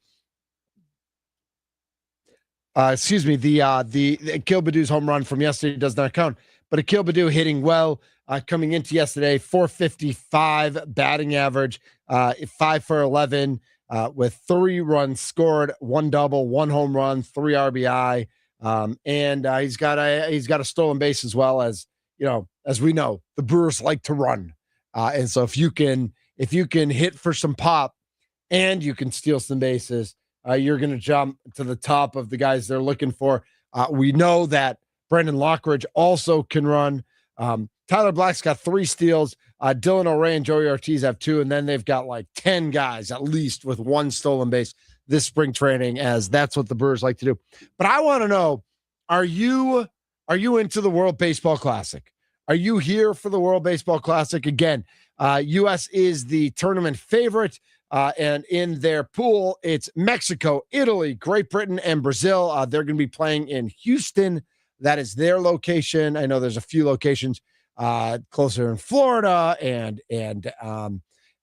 the Akil Baddoo's home run from yesterday does not count. But Akil Baddoo hitting well, coming into yesterday, 455 batting average, 5 for 11, with 3 runs scored, 1 double, 1 home run, 3 RBI, and he's got a stolen base as well. As you know, as we know, the Brewers like to run. And so if you can hit for some pop and you can steal some bases, you're going to jump to the top of the guys they're looking for. We know that Brandon Lockridge also can run. Tyler Black's got 3 steals. Dylan O'Ray and Joey Ortiz have 2. And then they've got like 10 guys at least with 1 stolen base this spring training, as that's what the Brewers like to do. But I want to know, are you into the World Baseball Classic? Are you here for the World Baseball Classic? Again, U.S. is the tournament favorite, and in their pool, it's Mexico, Italy, Great Britain, and Brazil. They're going to be playing in Houston. That is their location. I know there's a few locations closer in Florida, and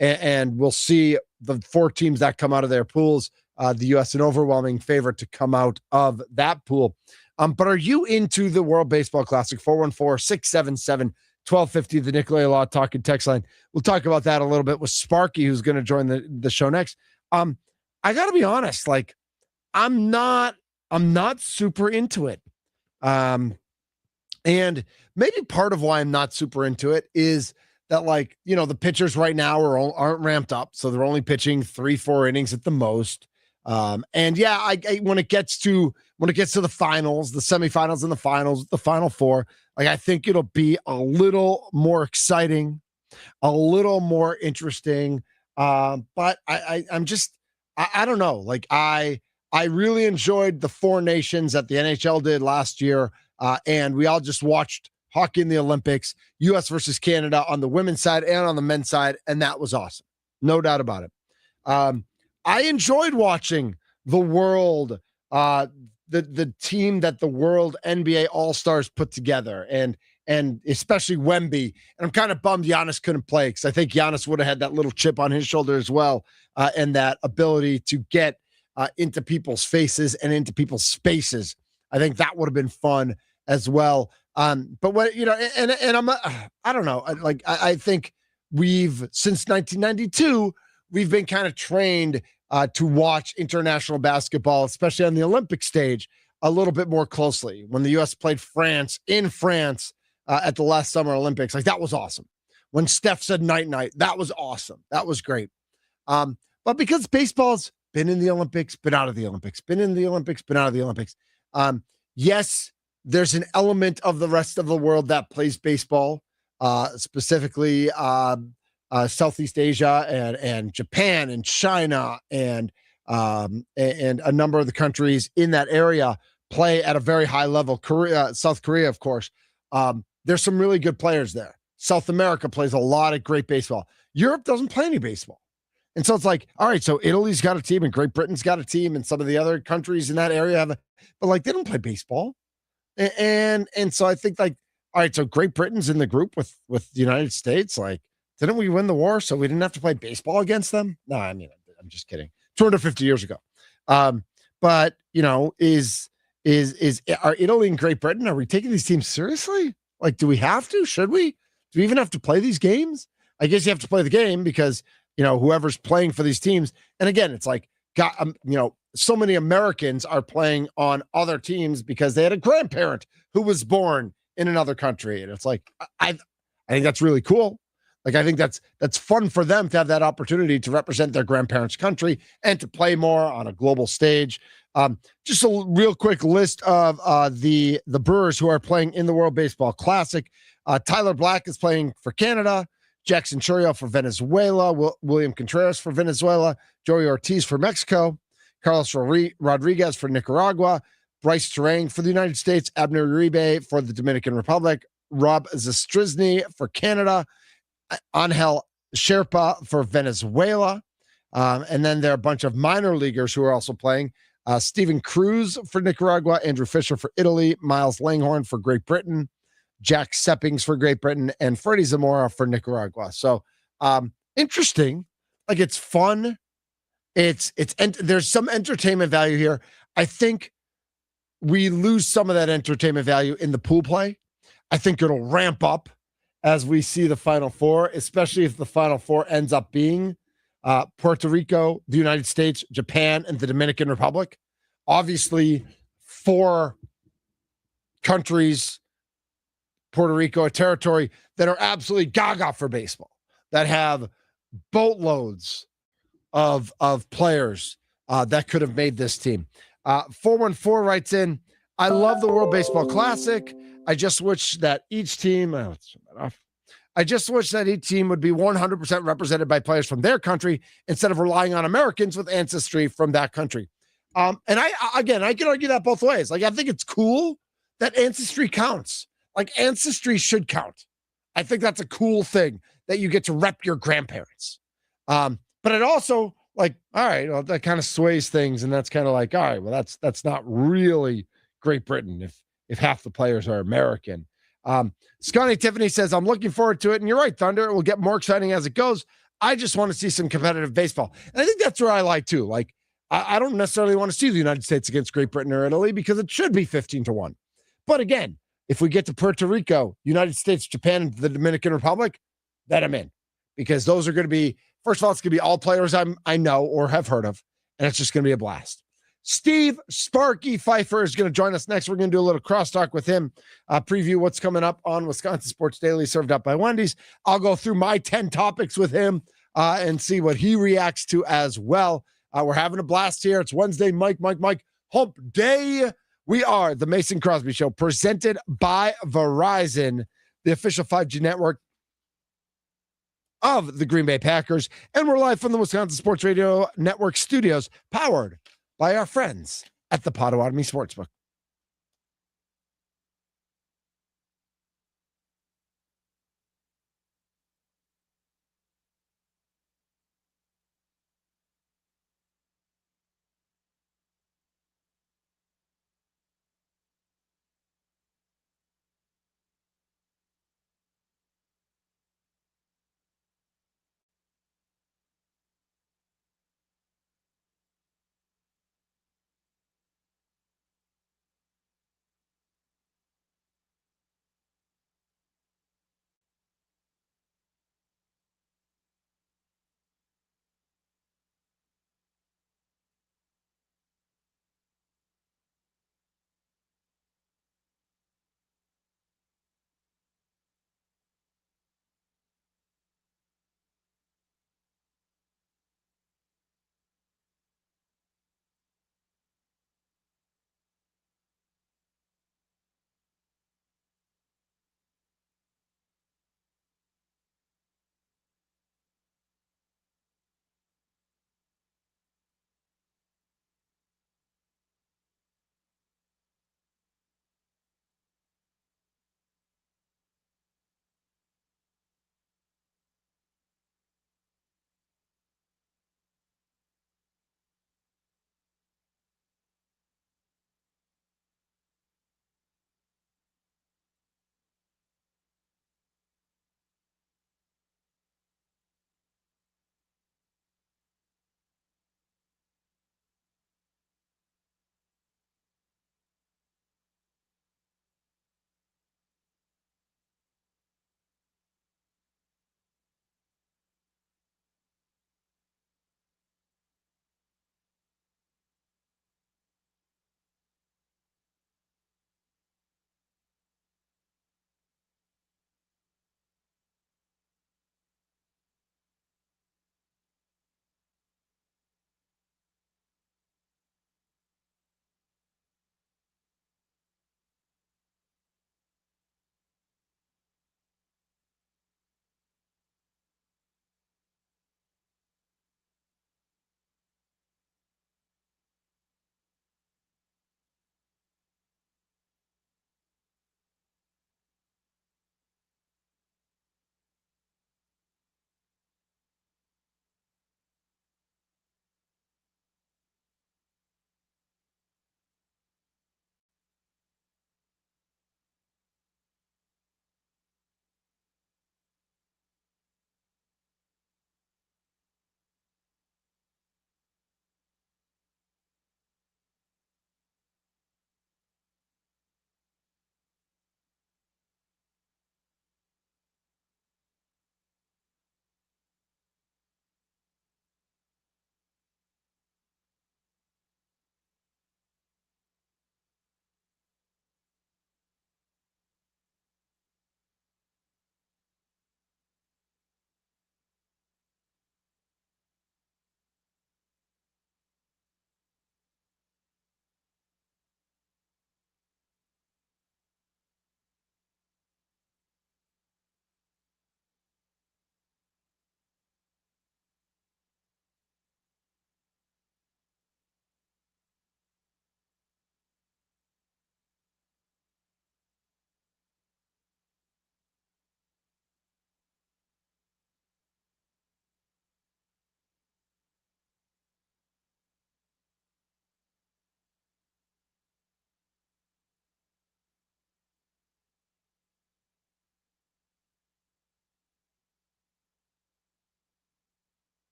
we'll see the 4 teams that come out of their pools. The U.S. an overwhelming favorite to come out of that pool. But are you into the World Baseball Classic? 414-677-1250, the Nicolay Law Talking text line. We'll talk about that a little bit with Sparky, who's going to join the show next. I got to be honest, like I'm not super into it. And maybe part of why I'm not super into it is that, like, you know, the pitchers right now aren't ramped up, so they're only pitching 3-4 innings at the most. And yeah, I when it gets to the finals, the semifinals and the finals, the Final Four, like I think it'll be a little more exciting, a little more interesting. But I'm just I don't know. Like I really enjoyed the 4 nations that the NHL did last year, and we all just watched hockey in the Olympics, U.S. versus Canada on the women's side and on the men's side, and that was awesome, no doubt about it. I enjoyed watching the world the team that the World NBA All-Stars put together, and especially Wemby. And I'm kind of bummed Giannis couldn't play, because I think Giannis would have had that little chip on his shoulder as well, and that ability to get into people's faces and into people's spaces. I think that would have been fun as well. But what, and I'm I don't know. I think since 1992, we've been kind of trained to watch international basketball, especially on the Olympic stage, a little bit more closely. When the U.S. played France in France at the last Summer Olympics, that was awesome. When Steph said night, that was awesome. That was great. But because baseball's been in the Olympics, been out of the Olympics, been in the Olympics, been out of the Olympics. Yes, there's an element of the rest of the world that plays baseball, specifically Southeast Asia and Japan and China and a number of the countries in that area play at a very high level. South Korea, of course. There's some really good players there. South America plays a lot of great baseball. Europe doesn't play any baseball. And so it's all right, so Italy's got a team and Great Britain's got a team and some of the other countries in that area but they don't play baseball. And so I think all right, so Great Britain's in the group with the United States. Didn't we win the war so we didn't have to play baseball against them? No, I mean, I'm just kidding. 250 years ago. But are Italy and Great Britain, are we taking these teams seriously? Do we have to? Should we? Do we even have to play these games? I guess you have to play the game because whoever's playing for these teams. And again, it's so many Americans are playing on other teams because they had a grandparent who was born in another country. And it's I think that's really cool. I think that's fun for them to have that opportunity to represent their grandparents' country and to play more on a global stage. Just a real quick list of the Brewers who are playing in the World Baseball Classic. Tyler Black is playing for Canada. Jackson Chourio for Venezuela, William Contreras for Venezuela, Joey Ortiz for Mexico, Carlos Rodriguez for Nicaragua, Bryce Terang for the United States, Abner Uribe for the Dominican Republic, Rob Zastryzny for Canada, Angel Sherpa for Venezuela, and then there are a bunch of minor leaguers who are also playing. Steven Cruz for Nicaragua, Andrew Fisher for Italy, Miles Langhorne for Great Britain, Jack Seppings for Great Britain, and Freddie Zamora for Nicaragua. So interesting. It's fun. There's some entertainment value here. I think we lose some of that entertainment value in the pool play. I think it'll ramp up as we see the Final Four, especially if the Final Four ends up being Puerto Rico, the United States, Japan, and the Dominican Republic. Obviously, 4 countries, Puerto Rico, a territory that are absolutely gaga for baseball, that have boatloads of players that could have made this team. 414 writes in, I love the World Baseball Classic. I just wish that each team, I just wish that each team would be 100% represented by players from their country instead of relying on Americans with ancestry from that country. And I can argue that both ways. I think it's cool that ancestry counts. Ancestry should count. I think that's a cool thing that you get to rep your grandparents. But it also all right, well, that kind of sways things. And that's kind of all right, well, that's not really Great Britain if half the players are American. Scotty Tiffany says, I'm looking forward to it. And you're right, Thunder. It will get more exciting as it goes. I just want to see some competitive baseball. And I think that's where I like too. I don't necessarily want to see the United States against Great Britain or Italy because it should be 15-1. But again, if we get to Puerto Rico, United States, Japan, and the Dominican Republic, then I'm in. Because those are going to be, first of all, it's going to be all players I know or have heard of. And it's just going to be a blast. Steve Sparky Pfeiffer is going to join us next. We're going to do a little crosstalk with him, preview what's coming up on Wisconsin Sports Daily, served up by Wendy's. I'll go through my 10 topics with him and see what he reacts to as well. We're having a blast here. It's Wednesday, Mike, hump day. We are the Mason Crosby Show, presented by Verizon, the official 5G network of the Green Bay Packers. And we're live from the Wisconsin Sports Radio Network studios, powered by our friends at the Potawatomi Sportsbook.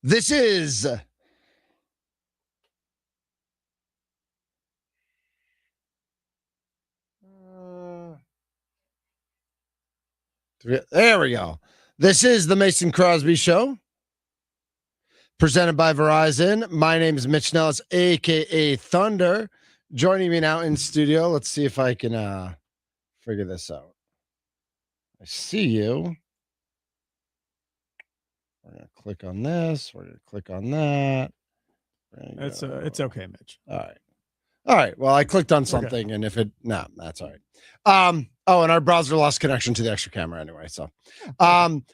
This is there we go. This is the Mason Crosby Show, presented by Verizon. My name is Mitch Nellis, aka Thunder. Joining me now in studio. Let's see if I can figure this out. I see you. We're gonna click on this. We're gonna click on that. It's okay, Mitch. All right. Well, I clicked on something, and if it that's all right. Oh, and our browser lost connection to the extra camera anyway. So, I'm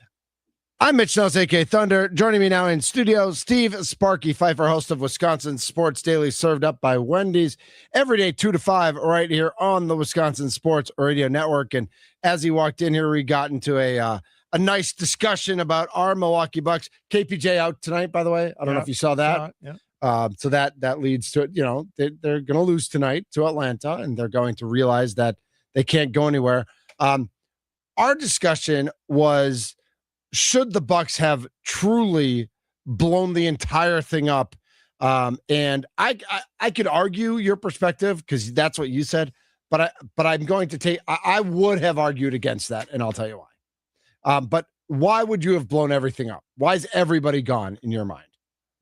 Mitch Nellis, aka Thunder. Joining me now in studio, Steve Sparky Pfeiffer, host of Wisconsin Sports Daily, served up by Wendy's every day 2 to 5, right here on the Wisconsin Sports Radio Network. And as he walked in here, we got into a nice discussion about our Milwaukee Bucks. KPJ out tonight, by the way. I don't know if you saw that. So that leads to, they're going to lose tonight to Atlanta, and they're going to realize that they can't go anywhere. Our discussion was, should the Bucks have truly blown the entire thing up? And I could argue your perspective because that's what you said, but I'm going to take, I would have argued against that, and I'll tell you why. But why would you have blown everything up? Why is everybody gone in your mind?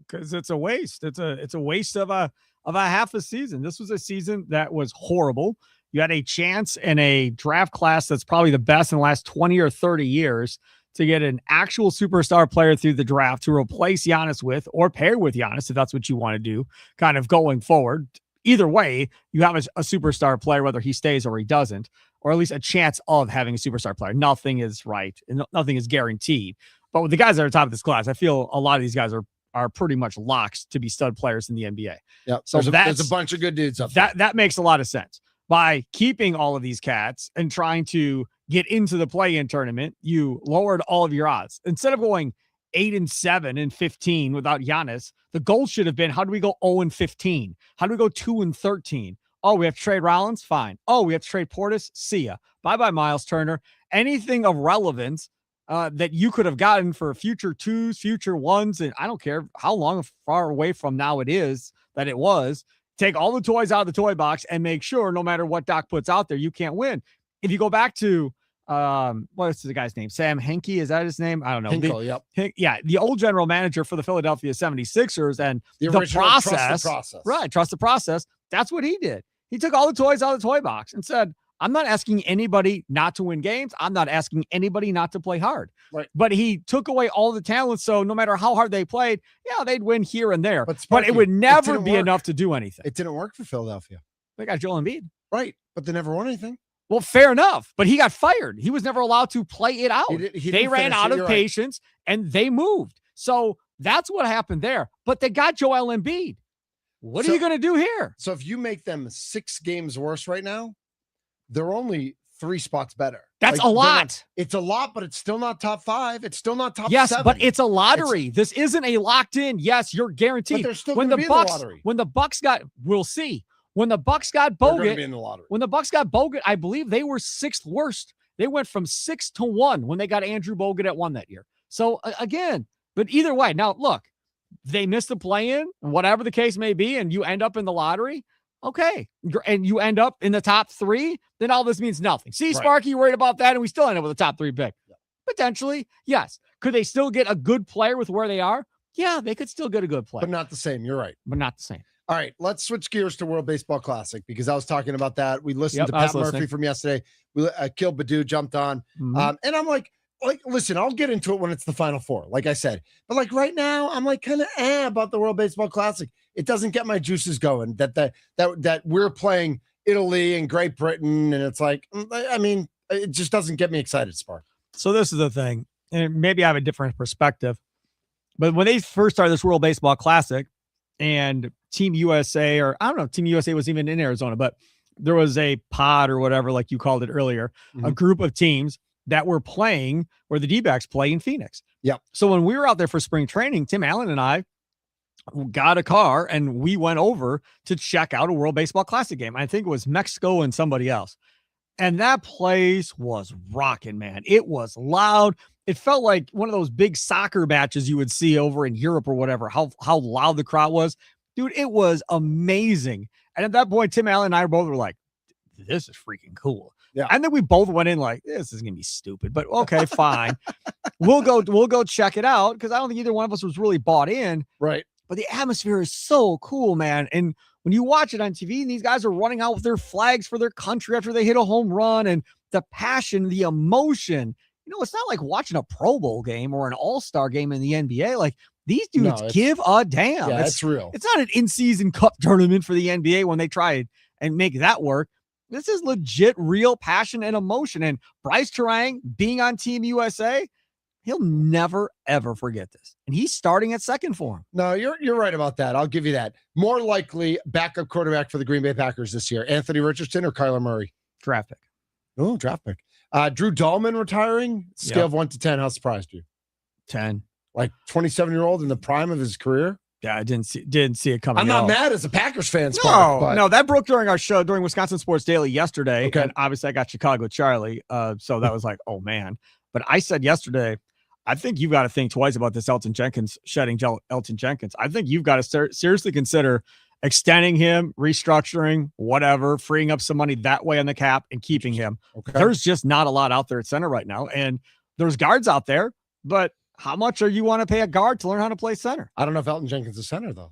Because it's a waste. It's a waste of a half a season. This was a season that was horrible. You had a chance in a draft class that's probably the best in the last 20 or 30 years to get an actual superstar player through the draft to replace Giannis with, or pair with Giannis, if that's what you want to do, kind of going forward. Either way, you have a superstar player, whether he stays or he doesn't, or at least a chance of having a superstar player. Nothing is right, and nothing is guaranteed. But with the guys that are top of this class, I feel a lot of these guys are pretty much locks to be stud players in the NBA. Yeah, so there's a bunch of good dudes up there. That makes a lot of sense. By keeping all of these cats and trying to get into the play-in tournament, you lowered all of your odds. Instead of going 8-7 and 15 without Giannis, the goal should have been, how do we go 0-15? How do we go 2-13? Oh, we have to trade Rollins? Fine. Oh, we have to trade Portis? See ya. Bye-bye, Miles Turner. Anything of relevance that you could have gotten for future twos, future ones, and I don't care how long far away from now it is that it was, take all the toys out of the toy box and make sure no matter what Doc puts out there, you can't win. If you go back to, what's the guy's name? Sam Hinkie, is that his name? I don't know. Hinkle, yep. The old general manager for the Philadelphia 76ers, and the process. Right, trust the process. That's what he did. He took all the toys out of the toy box and said, I'm not asking anybody not to win games. I'm not asking anybody not to play hard. Right. But he took away all the talent. So no matter how hard they played, they'd win here and there. But Sparky, it would never be enough to do anything. It didn't work for Philadelphia. They got Joel Embiid. Right. But they never won anything. Well, fair enough. But he got fired. He was never allowed to play it out. They ran out of patience and they moved. So that's what happened there. But they got Joel Embiid. What are you going to do here? So if you make them 6 games worse right now, they're only 3 spots better. That's a lot. It's a lot, but it's still not top 5. It's still not top 7. Yes, but it's a lottery. This isn't a locked in. Yes, you're guaranteed. But they're still when the Bucks, lottery. When the Bucks got, we'll see. When the Bucks got Bogut, I believe they were 6th worst. They went from 6 to 1 when they got Andrew Bogut at 1 that year. So again, but either way, now look, they missed the play-in, whatever the case may be, and you end up in the lottery. Okay. And you end up in the top 3, then all this means nothing. See, Sparky, you worried about that, and we still end up with a top 3 pick. Yeah. Potentially, yes. Could they still get a good player with where they are? Yeah, they could still get a good player. But not the same. You're right. But not the same. All right, let's switch gears to World Baseball Classic because I was talking about that. We listened to Pat Murphy from yesterday. Kill Badu jumped on. Mm-hmm. And I'm like, listen, I'll get into it when it's the Final Four, like I said. But like right now, I'm like kind of about the World Baseball Classic. It doesn't get my juices going that we're playing Italy and Great Britain, and it's like, I mean, it just doesn't get me excited, Spark. So this is the thing, and maybe I have a different perspective, but when they first started this World Baseball Classic, and Team USA, or I don't know, Team USA was even in Arizona, but there was a pod or whatever, like you called it earlier, a group of teams that were playing where the D-backs play in Phoenix. Yep. So when we were out there for spring training, Tim Allen and I got a car and we went over to check out a World Baseball Classic game. I think it was Mexico and somebody else. And that place was rocking, man. It was loud. it felt like one of those big soccer matches you would see over in Europe or whatever, how loud the crowd was. Dude, it was amazing. And at that point, Tim Allen and I both were like, this is freaking cool. Yeah. And then we both went in like, this is going to be stupid, but okay, fine. We'll go check it out because I don't think either one of us was really bought in. Right. But the atmosphere is so cool, man. And when you watch it on TV and these guys are running out with their flags for their country after they hit a home run and the passion, the emotion, it's not like watching a Pro Bowl game or an All-Star game in the NBA. Like these dudes give a damn. Yeah, it's real. It's not an in-season cup tournament for the NBA when they try and make that work. This is legit, real passion and emotion. And Bryce Terang being on Team USA, he'll never, ever forget this. And he's starting at second for him. No, you're right about that. I'll give you that. More likely backup quarterback for the Green Bay Packers this year, Anthony Richardson or Kyler Murray? Draft pick. Oh, draft pick. Drew Dahlman retiring, scale of 1 to 10. How surprised you? 10. Like 27-year-old in the prime of his career? Yeah, I didn't see it coming. I'm not mad as a Packers fan. No, that broke during our show during Wisconsin Sports Daily yesterday. Okay. And obviously I got Chicago Charlie. So that was like, oh man. But I said yesterday, I think you've got to think twice about this Elton Jenkins shedding Elton Jenkins. I think you've got to seriously consider extending him, restructuring, whatever, freeing up some money that way on the cap and keeping him. Okay. There's just not a lot out there at center right now. And there's guards out there, but how much are you want to pay a guard to learn how to play center? I don't know if Elton Jenkins is center, though.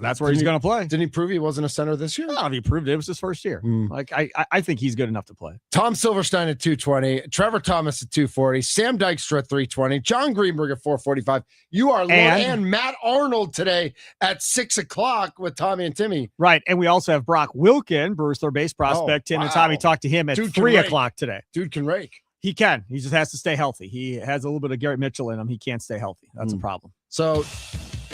That's where he's going to play. Didn't he prove he wasn't a center this year? No, he proved it. It was his first year. Like I think he's good enough to play. Tom Silverstein at 220, Trevor Thomas at 240, Sam Dykstra at 320, John Greenberg at 445. You are and Matt Arnold today at 6 o'clock with Tommy and Timmy. Right. And we also have Brock Wilkin, Brewers third base prospect. Tim and Tommy talked to him at 3 o'clock today. Dude can rake. He can. He just has to stay healthy. He has a little bit of Garrett Mitchell in him. He can't stay healthy. That's a problem. So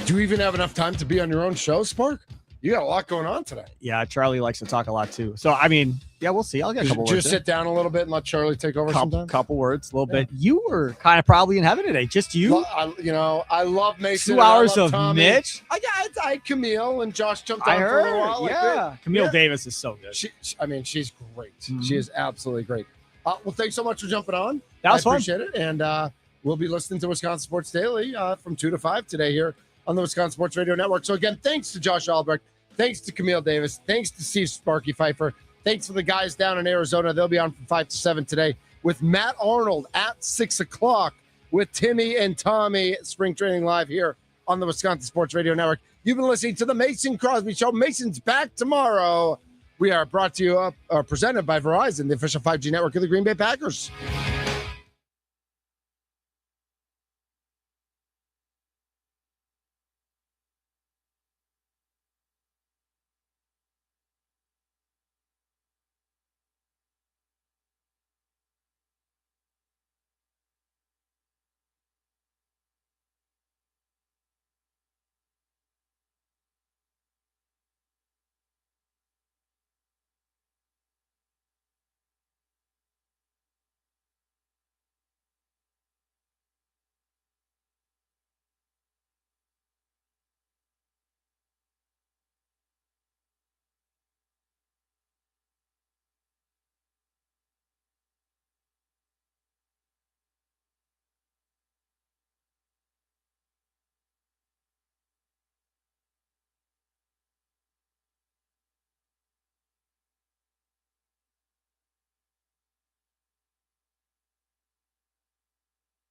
do you even have enough time to be on your own show, Spark? You got a lot going on today. Yeah, Charlie likes to talk a lot too. So, I mean, yeah, we'll see. I'll get a couple words. Just sit down a little bit and let Charlie take over sometime? Couple words, a little bit. You were kind of probably in heaven today. Just you? I love Mason. 2 hours of Tommy. Mitch? I Camille and Josh jumped on for a little while. Yeah. Camille Davis is so good. She's great. She is absolutely great. Well, thanks so much for jumping on. That was fun. I appreciate it. And we'll be listening to Wisconsin Sports Daily from 2 to 5 today here on the Wisconsin Sports Radio Network. So, again, thanks to Josh Albrecht. Thanks to Camille Davis. Thanks to Steve Sparky Pfeiffer. Thanks to the guys down in Arizona. They'll be on from 5 to 7 today with Matt Arnold at 6 o'clock with Timmy and Tommy Spring Training Live here on the Wisconsin Sports Radio Network. You've been listening to the Mason Crosby Show. Mason's back tomorrow. We are brought to you presented by Verizon, the official 5G network of the Green Bay Packers.